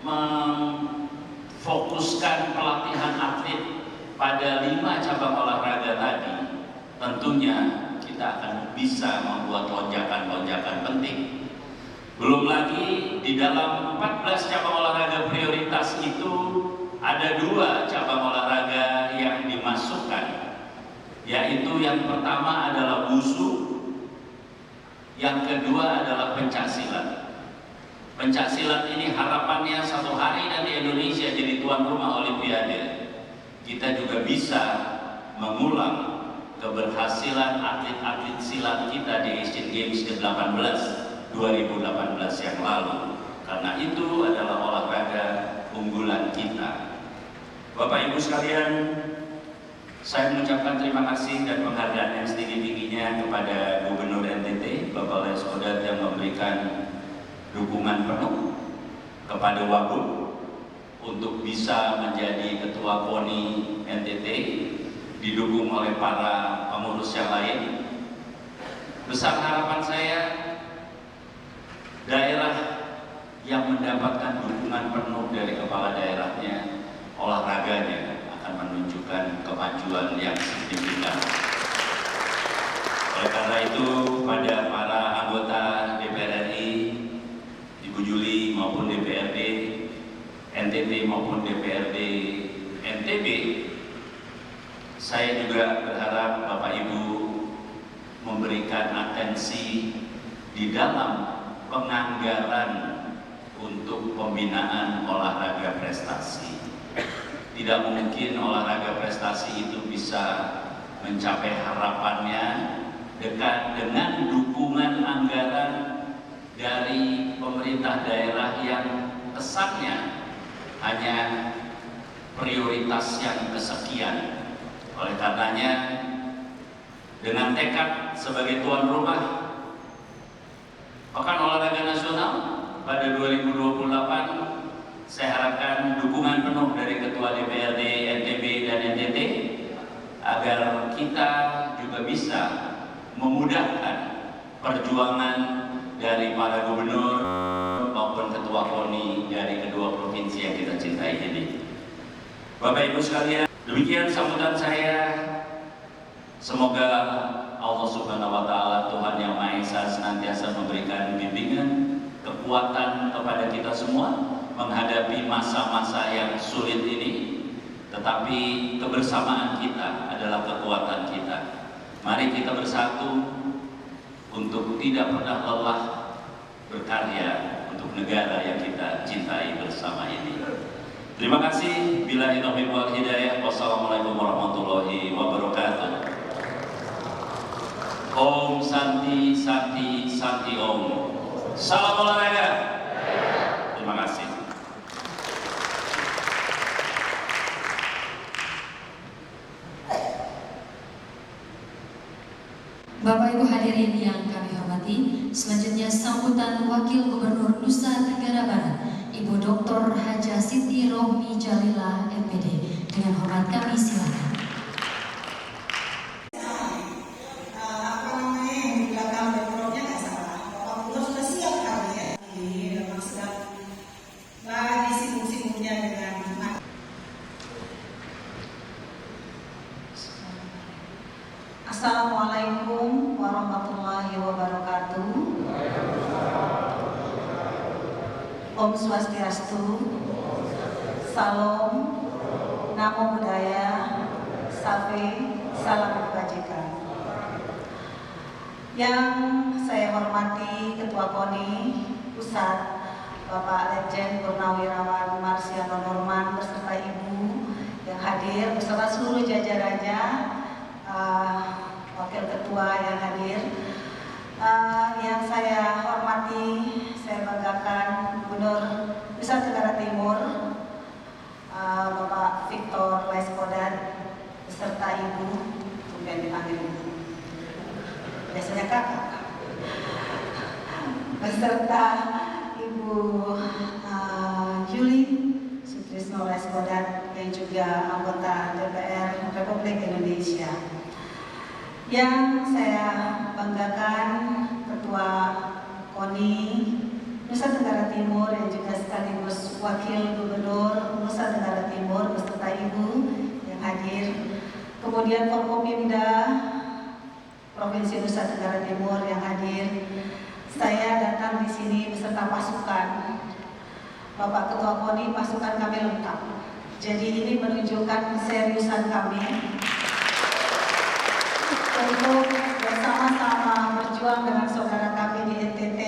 memfokuskan pelatihan atlet pada 5 cabang olahraga tadi, tentunya kita akan bisa membuat lonjakan-lonjakan penting. Belum lagi di dalam 14 cabang olahraga prioritas itu ada 2 cabang olahraga yang dimasukkan, yaitu yang pertama adalah wushu, yang kedua adalah pencaksilat. Pencaksilat ini harapannya 1 hari nanti Indonesia jadi tuan rumah Olimpiade, kita juga bisa mengulang keberhasilan atlet-atlet silat kita di Asian Games ke-18 2018 yang lalu, karena itu adalah olahraga unggulan kita. Bapak Ibu sekalian, saya mengucapkan terima kasih dan penghargaan yang setinggi-tingginya kepada Gubernur NTT, Bapak Les Odat, yang memberikan dukungan penuh kepada Wagub untuk bisa menjadi Ketua KONI NTT, didukung oleh para pengurus yang lain. Besar harapan saya, daerah yang mendapatkan dukungan penuh dari kepala daerahnya, olahraganya akan menunjukkan kemajuan yang signifikan. Oleh karena itu, pada para anggota DPR RI, Ibu Juli maupun DPRD NTT maupun DPRD NTB, saya juga berharap Bapak Ibu memberikan atensi di dalam penganggaran untuk pembinaan olahraga prestasi. Tidak mungkin olahraga prestasi itu bisa mencapai harapannya dengan dukungan anggaran dari pemerintah daerah yang kesannya hanya prioritas yang kesekian. Oleh karenanya, dengan tekad sebagai tuan rumah Pekan Olahraga Nasional pada 2028, saya harapkan dukungan penuh dari Ketua DPRD NTB dan NTT agar kita juga bisa memudahkan perjuangan dari para gubernur maupun ketua KONI dari kedua provinsi yang kita cintai ini. Bapak Ibu sekalian, demikian sambutan saya. Semoga Allah Subhanahu wa Ta'ala, Tuhan Yang Maha Esa, senantiasa memberikan bimbingan, kekuatan kepada kita semua menghadapi masa-masa yang sulit ini. Tetapi kebersamaan kita adalah kekuatan kita. Mari kita bersatu untuk tidak pernah lelah berkarya untuk negara yang kita cintai bersama ini. Terima kasih. Billahi taufiq wal hidayah. Wassalamualaikum warahmatullahi wabarakatuh. Om Santi Santi Santi Om. Salam olahraga. Terima kasih. Bapak Ibu hadirin yang kami hormati, selanjutnya sambutan Wakil Gubernur Nusa Tenggara Barat, Ibu Dr. Haja Siti Rohmi Jalila, MPD. Dengan hormat kami silakan. Assalamualaikum warahmatullahi wabarakatuh. Om Swastiastu, Salam, Namo Buddhaya, Safe, Salam Kebajikan. Yang saya hormati Ketua KONI Pusat, Bapak Letjen Purnawirawan Marsiano Norman beserta Ibu yang hadir beserta seluruh jajarannya, Wakil Ketua yang hadir, yang saya hormati, saya banggakan Gubernur Nusa Tenggara Timur, Bapak Victor Laiskodat beserta Ibu, tumben dipanggil Ibu, biasanya kakak, beserta Ibu Julie Sutrisno Laiskodat yang juga anggota DPR Republik Indonesia. Yang saya banggakan Ketua KONI Nusa Tenggara Timur yang juga sekaligus Wakil Gubernur Nusa Tenggara Timur beserta Ibu yang hadir. Kemudian Forkopimda Provinsi Nusa Tenggara Timur yang hadir. Saya datang di sini beserta pasukan. Bapak Ketua KONI, pasukan kami lengkap. Jadi ini menunjukkan keseriusan kami untuk bersama-sama berjuang dengan saudara kami di NTT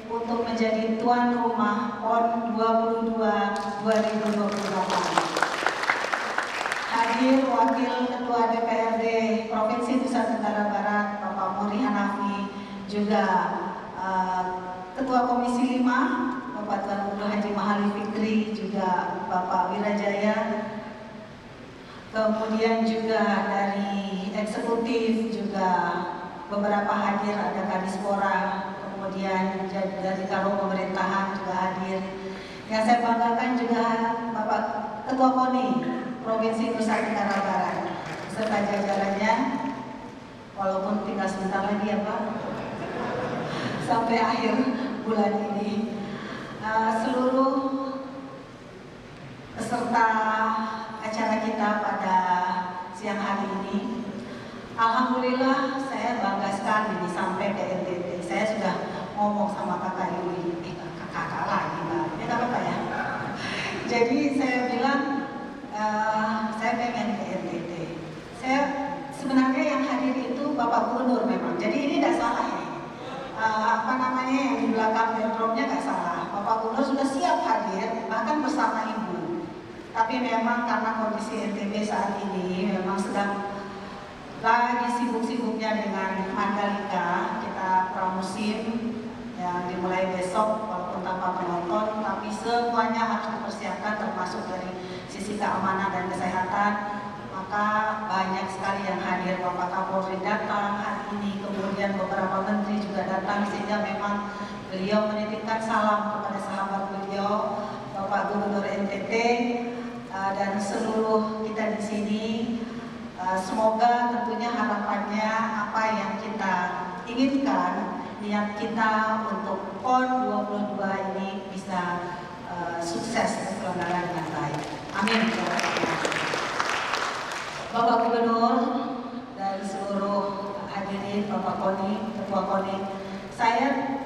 untuk menjadi tuan rumah PON 22 2028. Hadir Wakil Ketua DPRD Provinsi Nusa Tenggara Barat Bapak Muri Hanafi, juga Ketua Komisi 5 Bapak Tuan Guru Haji Mahali Fikri, juga Bapak Wirajaya. Kemudian juga dari eksekutif juga beberapa hadir, ada Kadispora, kemudian dari Karo Pemerintahan juga hadir. Yang saya banggakan juga Bapak Ketua KONI Provinsi Nusa Tenggara Barat beserta jajarannya, walaupun tinggal sebentar lagi ya Pak, sampai akhir bulan ini. Seluruh peserta acara kita pada siang hari ini, alhamdulillah saya bangga sekali sampai ke NTT. Saya sudah ngomong sama kakak Yuli, kakak lagi Mbak, ya nggak apa-apa ya. Jadi saya bilang saya pengen ke NTT. Saya sebenarnya yang hadir itu Bapak Gubernur memang. Jadi ini tidak salah ya. Yang di belakang backdropnya nggak salah. Bapak Gubernur sudah siap hadir, bahkan bersama Ibu. Tapi memang karena kondisi NTB saat ini memang sedang lagi sibuk-sibuknya dengan Mandalika, kita pramusim yang dimulai besok walaupun tanpa penonton, tapi semuanya harus dipersiapkan termasuk dari sisi keamanan dan kesehatan. Maka banyak sekali yang hadir. Bapak Kapolri datang hari ini, kemudian beberapa menteri juga datang, sehingga memang beliau menitipkan salam kepada sahabat beliau Bapak Gubernur NTT dan seluruh kita di sini. Semoga tentunya harapannya apa yang kita inginkan, niat kita untuk PON 22 ini bisa sukses terselenggara dengan baik. Amin. Bapak Gubernur dan seluruh hadirin, Bapak Koni, Ketua Koni, saya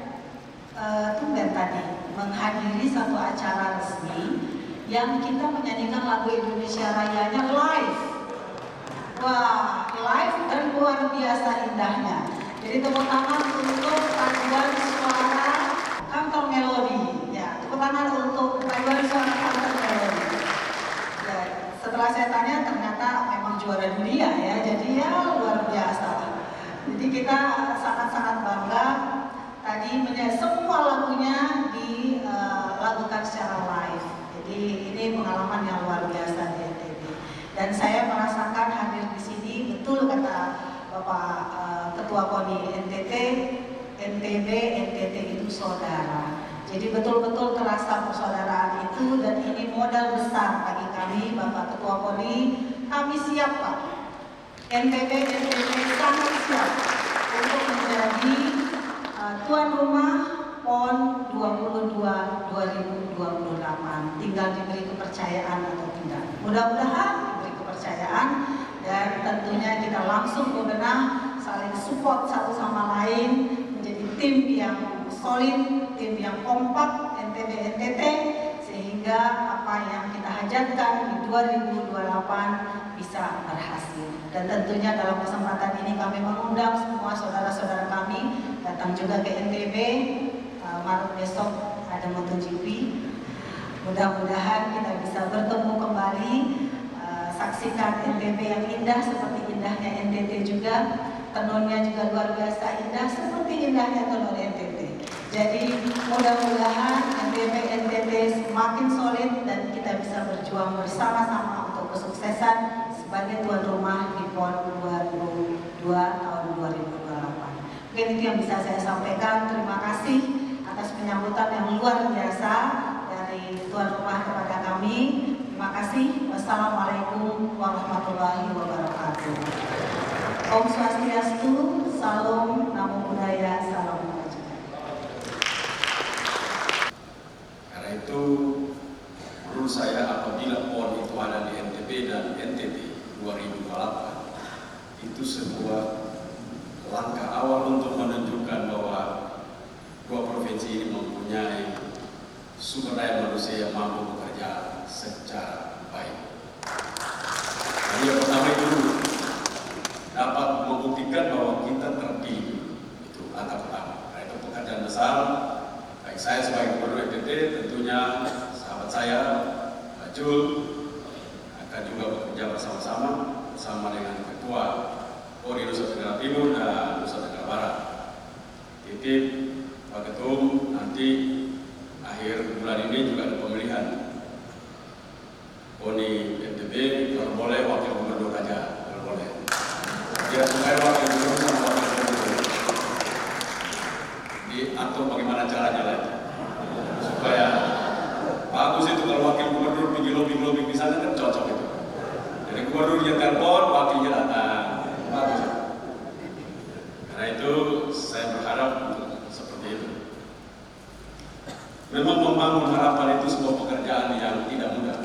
tumben tadi menghadiri satu acara resmi yang kita menyanyikan lagu Indonesia Rayanya live. Wah, live dan luar biasa indahnya. Jadi tepuk tangan untuk paduan suara Kantor Melodi. Ya, tepuk tangan untuk paduan suara Kantor Melodi. Ya, setelah saya tanya ternyata memang juara dunia ya, jadi ya luar biasa. Jadi kita sangat-sangat bangga. Tadi semua lagunya dilakukan secara live. Jadi ini pengalaman yang luar biasa di NTB. Dan saya merasakan hadir di sini, betul kata Bapak Ketua KONI NTT, NTB, NTT itu saudara. Jadi betul-betul terasa persaudaraan itu, dan ini modal besar bagi kami, Bapak Ketua KONI. Kami siap, Pak. NTB, NTT sangat siap untuk menjadi tuan rumah PON 22 2028. Tinggal diberi kepercayaan atau tidak. Mudah-mudahan diberi kepercayaan, dan tentunya kita langsung bebenah, saling support satu sama lain, menjadi tim yang solid, tim yang kompak NTB NTT, sehingga apa yang kita hajatkan di 2028 bisa berhasil. Dan tentunya dalam kesempatan ini kami mengundang semua saudara-saudara kami datang juga ke NTB. Maret besok ada MotoGP. Mudah-mudahan kita bisa bertemu kembali, saksikan NTB yang indah seperti indahnya NTT juga. Tenunnya juga luar biasa indah seperti indahnya tenun NTT. Jadi mudah-mudahan NTB NTT semakin solid dan kita bisa berjuang bersama-sama untuk kesuksesan sebagai tuan rumah di PON 2022 tahun 2028. Mungkin itu yang bisa saya sampaikan. Terima kasih atas penyambutan yang luar biasa dari tuan rumah kepada kami. Terima kasih. Wassalamualaikum warahmatullahi wabarakatuh. Om Swastiastu, Salam, Namo Buddhaya, Salam Kebajikan. Karena itu, menurut saya apabila PON itu ada di NTB dan NTT 2028, itu sebuah langkah awal untuk menunjukkan bahwa dua provinsi ini mempunyai sumber daya manusia yang mampu bekerja secara baik. Jadi yang pertama itu dapat membuktikan bahwa kita terpilih, itu langkah pertama. Karena itu pekerjaan besar, baik saya sebagai Gubernur NTT, tentunya sahabat saya, Pak Jul, akan juga bekerja bersama-sama dengan Ketua PON Nusa Tenggara Timur dan Nusa Tenggara Barat. Titip Pak Ketum, nanti akhir bulan ini juga ada pemilihan PONI NTB. Kalau boleh wakil gubernur aja, kalau boleh. Ya supaya wakil gubernur sama wakil gubernur diatur bagaimana caranya lagi, supaya bagus itu kalau wakil gubernur pergi lobbying di sana kan cocok itu. Jadi gubernur dia telepon, wakilnya datang, bagus. Karena itu saya berharap seperti itu. Memang membangun harapan itu sebuah pekerjaan yang tidak mudah.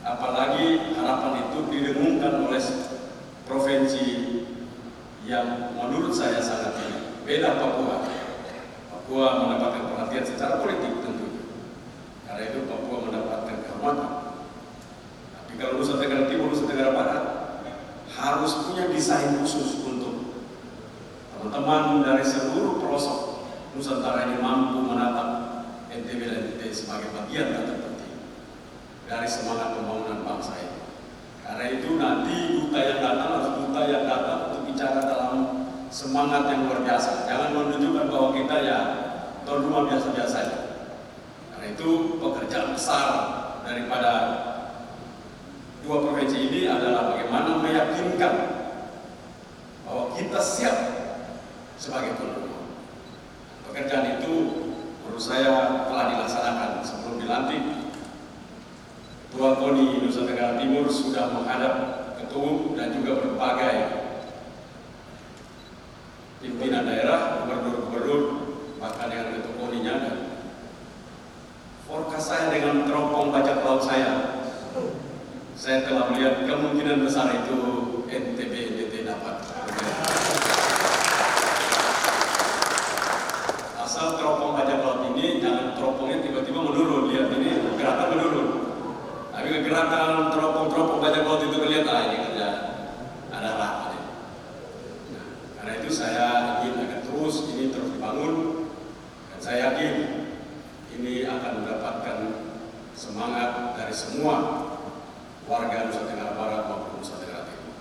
Apalagi harapan itu didengungkan oleh provinsi yang menurut saya sangat beda Papua. Papua mendapatkan perhatian secara politik tentunya. Karena itu Papua mendapatkan kehormatan. Tapi kalau Nusa Tenggara Timur, Nusa Tenggara Barat harus punya desain khusus untuk teman-teman dari seluruh pelosok Nusantara ini mampu menatap NTB dan NTT sebagai bagian yang terpenting dari semangat pembangunan bangsa ini. Karena itu nanti duta yang datang harus duta yang datang untuk bicara dalam semangat yang luar biasa. Jangan menunjukkan bahwa kita ya tuan rumah biasa-biasa saja. Karena itu pekerjaan besar daripada dua provinsi ini adalah bagaimana meyakinkan bahwa kita siap sebagai tuan rumah. Pekerjaan itu menurut saya telah dilaksanakan sebelum dilantik. Ketua KONI Nusa Tenggara Timur sudah menghadap ketua dan juga berbagai pimpinan daerah, gubernur-gubernur jawab saya telah melihat kemungkinan besar itu NTT dapat. Asal teropong bajak laut ini jangan teropongnya tiba-tiba menurun, lihat ini gerakan menurun. Tapi gerakan teropong bajak laut itu kelihatan ini ada rapat. Nah, karena itu saya ingin agar terus dibangun, dan saya yakin ini akan mendapatkan semangat dari semua warga Nusa Tenggara Barat maupun Nusa Tenggara Timur.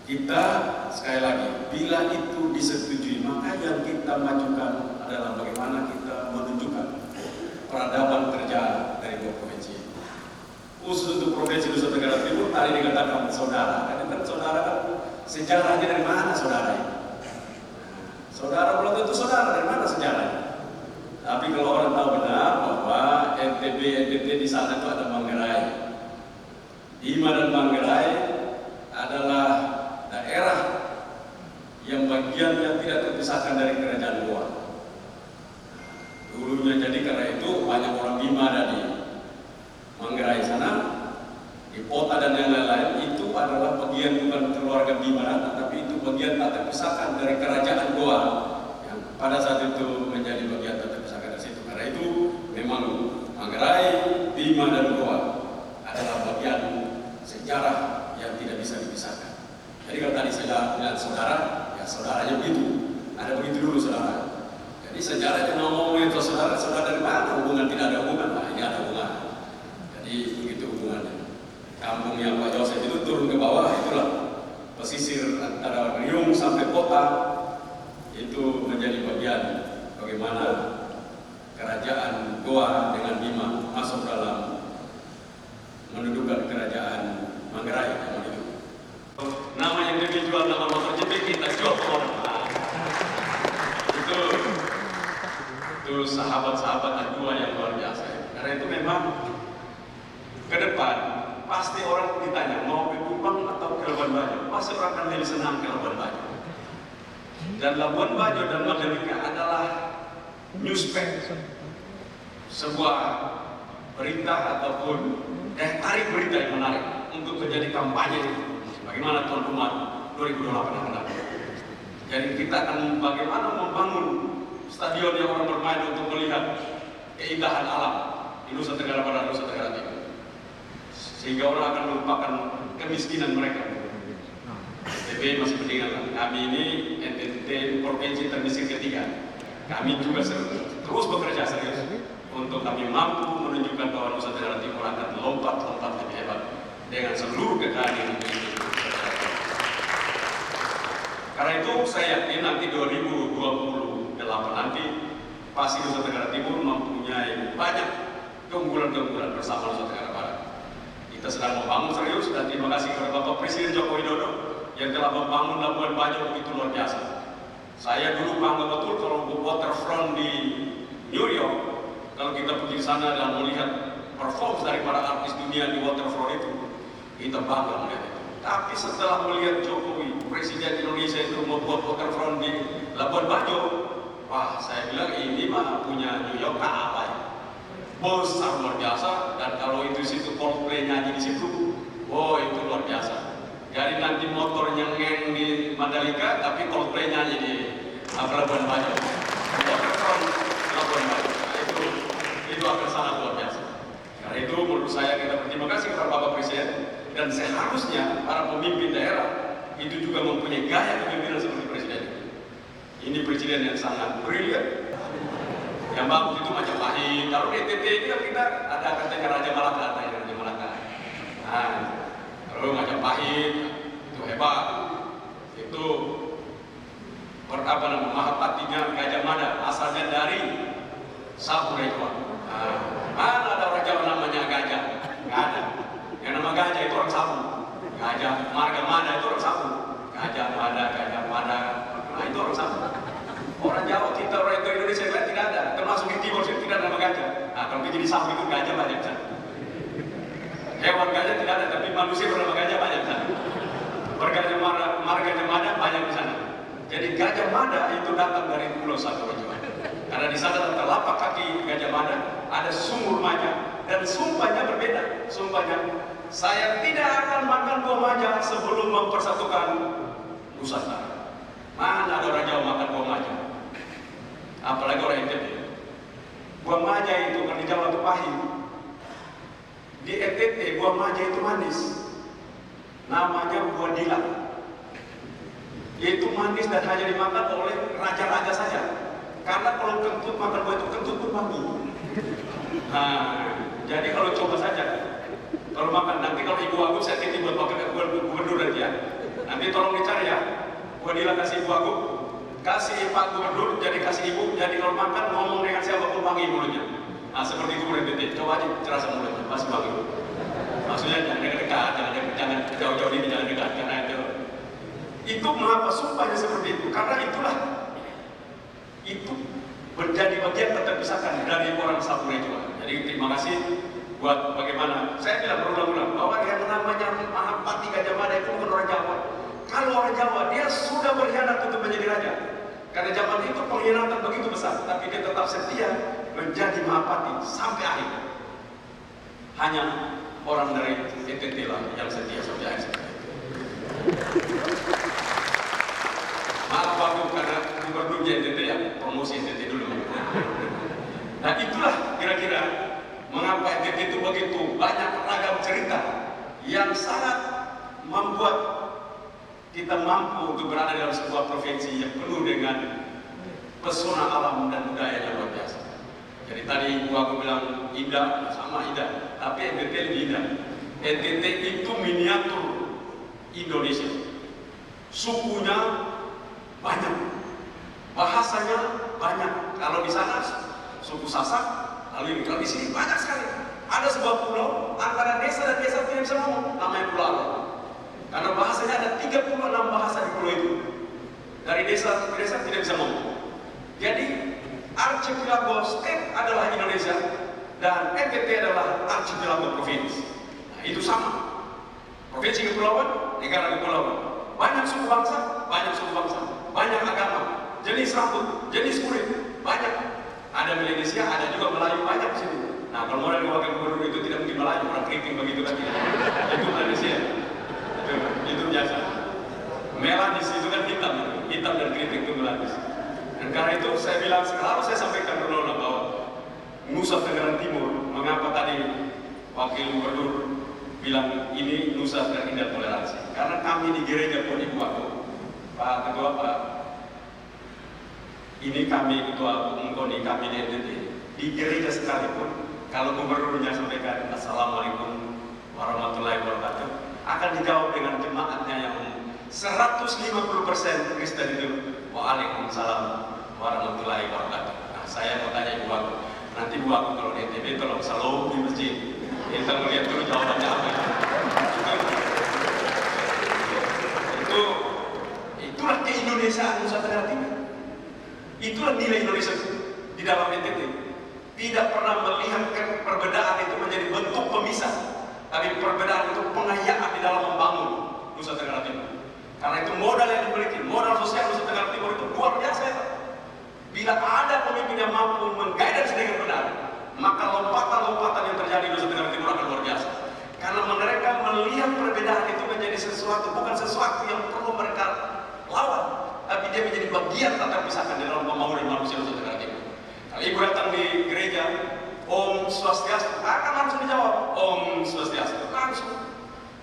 Kita sekali lagi, bila itu disetujui, maka yang kita majukan adalah bagaimana kita menunjukkan peradaban kerja dari dua provinsi. Khusus untuk provinsi Nusa Tenggara Timur, tadi dikatakan saudara, kan saudara kan sejarahnya dari mana saudara ini? Saudara belum tentu saudara, dari mana sejarahnya? Tapi kalau orang tahu benar bahwa NTT di sana itu ada Manggarai. Bima dan Manggarai adalah daerah yang bagiannya tidak terpisahkan dari kerajaan Goa. Dulunya jadi karena itu banyak orang Bima ada di Manggarai sana, di Pota dan yang lain-lain itu adalah bagian bukan keluarga Bima, tapi itu bagian tak terpisahkan dari kerajaan Goa yang pada saat itu menjadi bagian tak terpisahkan dari situ. Karena itu memang Manggarai, Bima dan Goa adalah bagian sejarah yang tidak bisa dipisahkan. Jadi kalau tadi saya bilang saudara, ya saudaranya begitu. Ada begitu dulu saudara. Jadi sejarahnya ngomongin itu saudara dari mana? Hubungan tidak ada hubungan. Nah, ini ada hubungan. Jadi begitu hubungannya. Kampungnya Pak Yosef itu turun ke bawah, itulah pesisir antara Riung sampai kota itu menjadi bagian bagaimana kerajaan Goa dengan Bima masuk dalam mendudukan kerajaan Manggarai. Nama yang demi jual nama motor JP kita jual ke orang. Itu sahabat-sahabat dua yang luar biasa. Karena itu memang ke depan pasti orang ditanya mau ke Kupang atau ke Labuan Bajo, pasti orang akan lebih senang ke Labuan Bajo. Dan Labuan Bajo dan Mandalika adalah newspaper, sebuah berita ataupun tarik berita yang menarik untuk menjadi kampanye bagaimana tuan rumah 2028 yang akan datang. Jadi kita akan bagaimana membangun stadion yang orang bermain untuk melihat keindahan alam di Nusa Tenggara Barat, Nusa Tenggara Timur, sehingga orang akan melupakan kemiskinan mereka. NTT masih mendengar, kami ini NTT provinsi termiskin ketiga. Kami juga terus bekerja serius untuk kami mampu menunjukkan bahwa Nusa Tenggara Timur akan lompat lebih hebat dengan seluruh kekayaan yang dimiliki. Karena itu saya yakin nanti 2028 nanti pasti Nusa Tenggara Timur mempunyai banyak keunggulan-keunggulan bersama Nusa Tenggara Barat. Kita sedang membangun serius dan terima kasih kepada Bapak Presiden Joko Widodo yang telah membangun Labuan Bajo begitu luar biasa. Saya dulu bangga betul kalau waterfront di New York, kalau kita pergi ke sana dan melihat perform dari para artis dunia di waterfront itu, kita bangga melihat itu. Tapi setelah melihat Jokowi, Presiden Indonesia itu membuat waterfront di Labuan Bajo, wah saya bilang ini mah punya New York apa ya? Besar luar biasa, dan kalau itu situ Coldplay nyanyi di situ, oh itu luar biasa. Jadi nanti motornya ngeng di Mandalika, tapi Coldplay nyanyi di Labuan Bajo. Waterfront Labuan Bajo, itu akan sangat luar biasa. Karena itu menurut saya kita berterima kasih kepada Bapak Presiden, dan seharusnya para pemimpin daerah itu juga mempunyai gaya kepemimpinan seperti Presiden. Ini Presiden yang sangat brilian. Yang bagus itu Majapahit. Kalau di NTT ini kan kita ada katanya Raja Malaka, Raja Malaka. Nah, kalau Majapahit itu hebat. Itu Mahapatinya Gajah Mada, asalnya dari Sapurejwa. Nah, mana ada raja namanya Gajah? Nggak ada. Yang nama Gajah itu orang Sapu. Gajah Marga Mada itu orang Sapu. Gajah Mada. Nah itu orang Sapu. Orang Jawa kita, orang Indonesia yang lain tidak ada. Termasuk di timur sini tidak ada nama gajah. Nah kalau jadi Sapu itu gajah banyak sana. Hewan gajah tidak ada, tapi manusia bernama gajah banyak sana. Bergajah Marga Mada banyak di sana. Jadi Gajah Mada itu datang dari Pulau Sapurejwa. Karena di sana telapak kaki Gajah Mada ada sumur banyak dan sumpahnya berbeda. Sumpahnya, saya tidak akan makan buah maja sebelum mempersatukan Nusantara. Mana ada orang Jawa makan buah maja? Apalagi orang NTT. Buah maja itu kan di Jawa itu pahit. Di NTT buah maja itu manis. Namanya buah dilang. Itu manis dan hanya dimakan oleh raja-raja saja. Karena kalau kentut makan buah itu, kentut pun mati. Nah, jadi kalau coba saja, kalau makan nanti kalau Ibu Agung saya titip buat pakai gubernur nanti ya. Nanti tolong dicari ya. Buah dilang kasih Ibu Agung, kasih Pak Gubernur, jadi kasih Ibu. Jadi kalau makan ngomong dengan siapapun wangi mulutnya. Nah, seperti gubernur NTT. Coba aja cerasa mulutnya, pasti wangi. Maksudnya jangan dekat-dekat, jangan jauh-jauh ini, jangan dekat karena itu mengapa sumpahnya seperti itu? Karena itulah itu menjadi bagian terpisahkan dari orang Sapura Jawa. Jadi terima kasih buat bagaimana saya bilang berulang-ulang bahwa yang namanya Mahapati Gajah Mada itu bukan orang Jawa. Kalau orang Jawa dia sudah berkhianat untuk menjadi raja. Karena zaman itu pengkhianatan begitu besar, tapi dia tetap setia menjadi Mahapati sampai akhir. Hanya orang dari NTT lah yang setia sampai akhir. Maaf aku karena gubernurnya NTT ya, promosi NTT dulu. Nah itulah kira-kira mengapa NTT itu begitu banyak ragam cerita yang sangat membuat kita mampu untuk berada dalam sebuah provinsi yang penuh dengan pesona alam dan budaya yang luar biasa. Jadi tadi aku bilang indah, sama indah, tapi NTT lebih indah. NTT itu miniatur Indonesia. Sukunya banyak, bahasanya banyak. Kalau di sana suku Sasak, lalu kalau di sini banyak sekali. Ada sebuah pulau antara desa dan desa tidak bisa ngomong, namanya Pulau Alor. Karena bahasanya ada 36 bahasa di pulau itu. Dari desa ke desa tidak bisa ngomong. Jadi archipelago state adalah Indonesia dan NTT adalah archipelago provinsi. Nah, itu sama. Provinsi kepulauan, negara kepulauan. Banyak suku bangsa, banyak agama, jenis rambut, jenis kulit, banyak. Ada Melanesia, ada juga Melayu, banyak di sini. Nah, kalau mau dari wakil gubernur itu tidak mungkin Melayu, orang keriting begitu kan tidak. Itu Melanesia, itu biasa. Melanis itu kan hitam dan keriting itu Melanis. Dan karena itu saya bilang, selalu saya sampaikan berulang bahwa Nusa Tenggara Timur, mengapa tadi wakil gubernur bilang ini Nusa terindah toleransi? Karena kami di gereja pun Ibu aku, Pak Ketua Pak, ini kami Ketua Mengkoni, kami di NTT, di gereja sekalipun, kalau gubernurnya sampaikan Assalamualaikum warahmatullahi wabarakatuh, akan dijawab dengan jemaatnya yang 150% Kristen itu, Waalaikumsalam warahmatullahi wabarakatuh. Nah, saya mau tanya Ibu aku, nanti Ibu aku kalau di NTT tolong selalu di masjid, kita melihat dulu jawabannya apa. Itulah keindonesiaan Nusa Tenggara Timur. Itulah nilai Indonesia di dalam NTT. Tidak pernah melihat perbedaan itu menjadi bentuk pemisah, tapi perbedaan itu pengayaan di dalam membangun Nusa Tenggara Timur. Karena itu modal yang dimiliki, modal sosial Nusa Tenggara Timur itu luar biasa ya. Bila ada pemimpin yang mampu mengguidance dengan benar, maka lompatan-lompatan yang terjadi di Nusa Tenggara Timur akan luar biasa. Karena mereka melihat perbedaan itu menjadi sesuatu, bukan sesuatu yang perlu mereka lawan, tapi dia menjadi bagian tak terpisahkan di dalam pembangunan manusia Nusa Tenggara Timur. Kalau Ibu datang di gereja, Om Swastiastu, akan langsung dijawab, Om Swastiastu, langsung.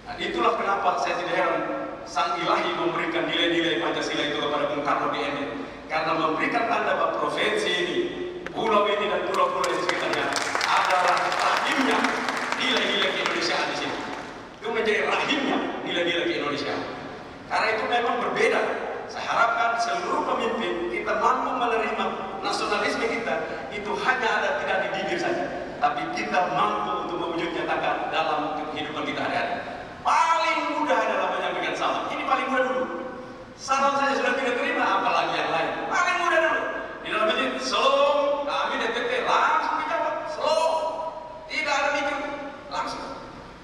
Nah, itulah kenapa saya tidak heran Sang Ilahi memberikan nilai-nilai Pancasila itu kepada Bung Karno di NTT. Karena memberikan tanda bahwa provinsi ini, pulau ini dan pulau-pulau di sekitarnya adalah rahimnya nilai-nilai keindonesiaan di sini. Itu menjadi rahimnya nilai-nilai keindonesiaan. Karena itu memang berbeda. Saya harapkan seluruh pemimpin kita mampu menerima nasionalisme kita itu hanya ada tidak di bibir saja, tapi kita mampu untuk mewujudnya dalam kehidupan kita hari-hari. Paling mudah adalah menyampaikan salam. Ini paling mudah dulu. Salam saja sudah tidak terima, apalagi yang lain. Paling mudah dulu. Di dalam masjid, shalom, kami DTT, langsung dijawab, shalom. Tidak ada mikir, langsung.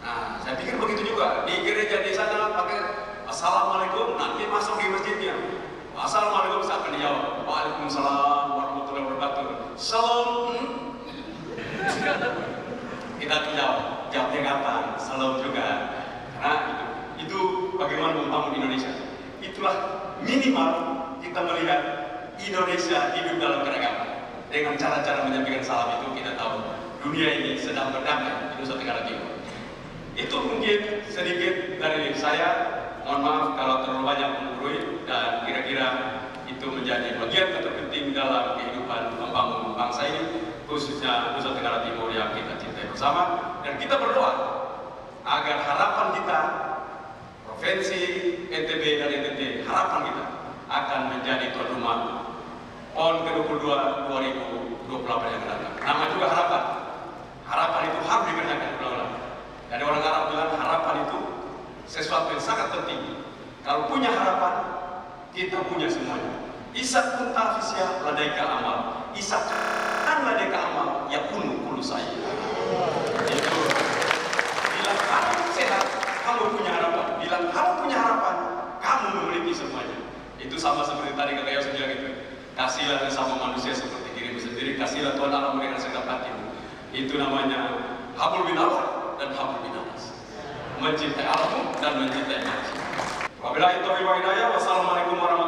Nah, saya pikir begitu juga. Di gereja di sana pakai Assalamualaikum, nanti masuk di masjidnya. Assalamualaikum, saya akan dijawab. Waalaikumsalam warahmatullahi wabarakatuh. Shalom. Kita bagaimana membangun Indonesia. Itulah minimal kita melihat Indonesia hidup dalam keragaman. Dengan cara-cara menyampaikan salam itu kita tahu dunia ini sedang berdamai di Nusa Tenggara Timur. Itu mungkin sedikit dari saya. Mohon maaf kalau terlalu banyak menggurui, dan kira-kira itu menjadi bagian terpenting dalam kehidupan membangun bangsa ini, khususnya Nusa Tenggara Timur yang kita cintai bersama. Dan kita berdoa agar harapan kita, Provinsi NTB dan NTT, harapan kita akan menjadi tuan rumah PON ke-22 2028 yang akan datang. Nama juga harapan. Harapan itu harus dikerjakan ulang-ulang. Dari orang Arab bilang harapan itu sesuatu yang sangat penting. Kalau punya harapan, kita punya semuanya. Isa kunta fisya ladaika amal. Isa kan ladaika amal ya kulu saya. Itu. Bila kamu sehat, kamu punya harapan. Bila kamu punya harapan, kamu memiliki semuanya. Itu sama seperti tadi kata Yesus bilang itu. Kasihlah sesama manusia seperti dirimu sendiri. Kasihlah Tuhan Allah dengan segenap hatimu. Itu namanya habul bin Allah dan habul bin Anas. Mencintai Allah dan mencintai manusia. Wabillahi taufiq wal hidayah. Wassalamualaikum warahmatullahi wabarakatuh.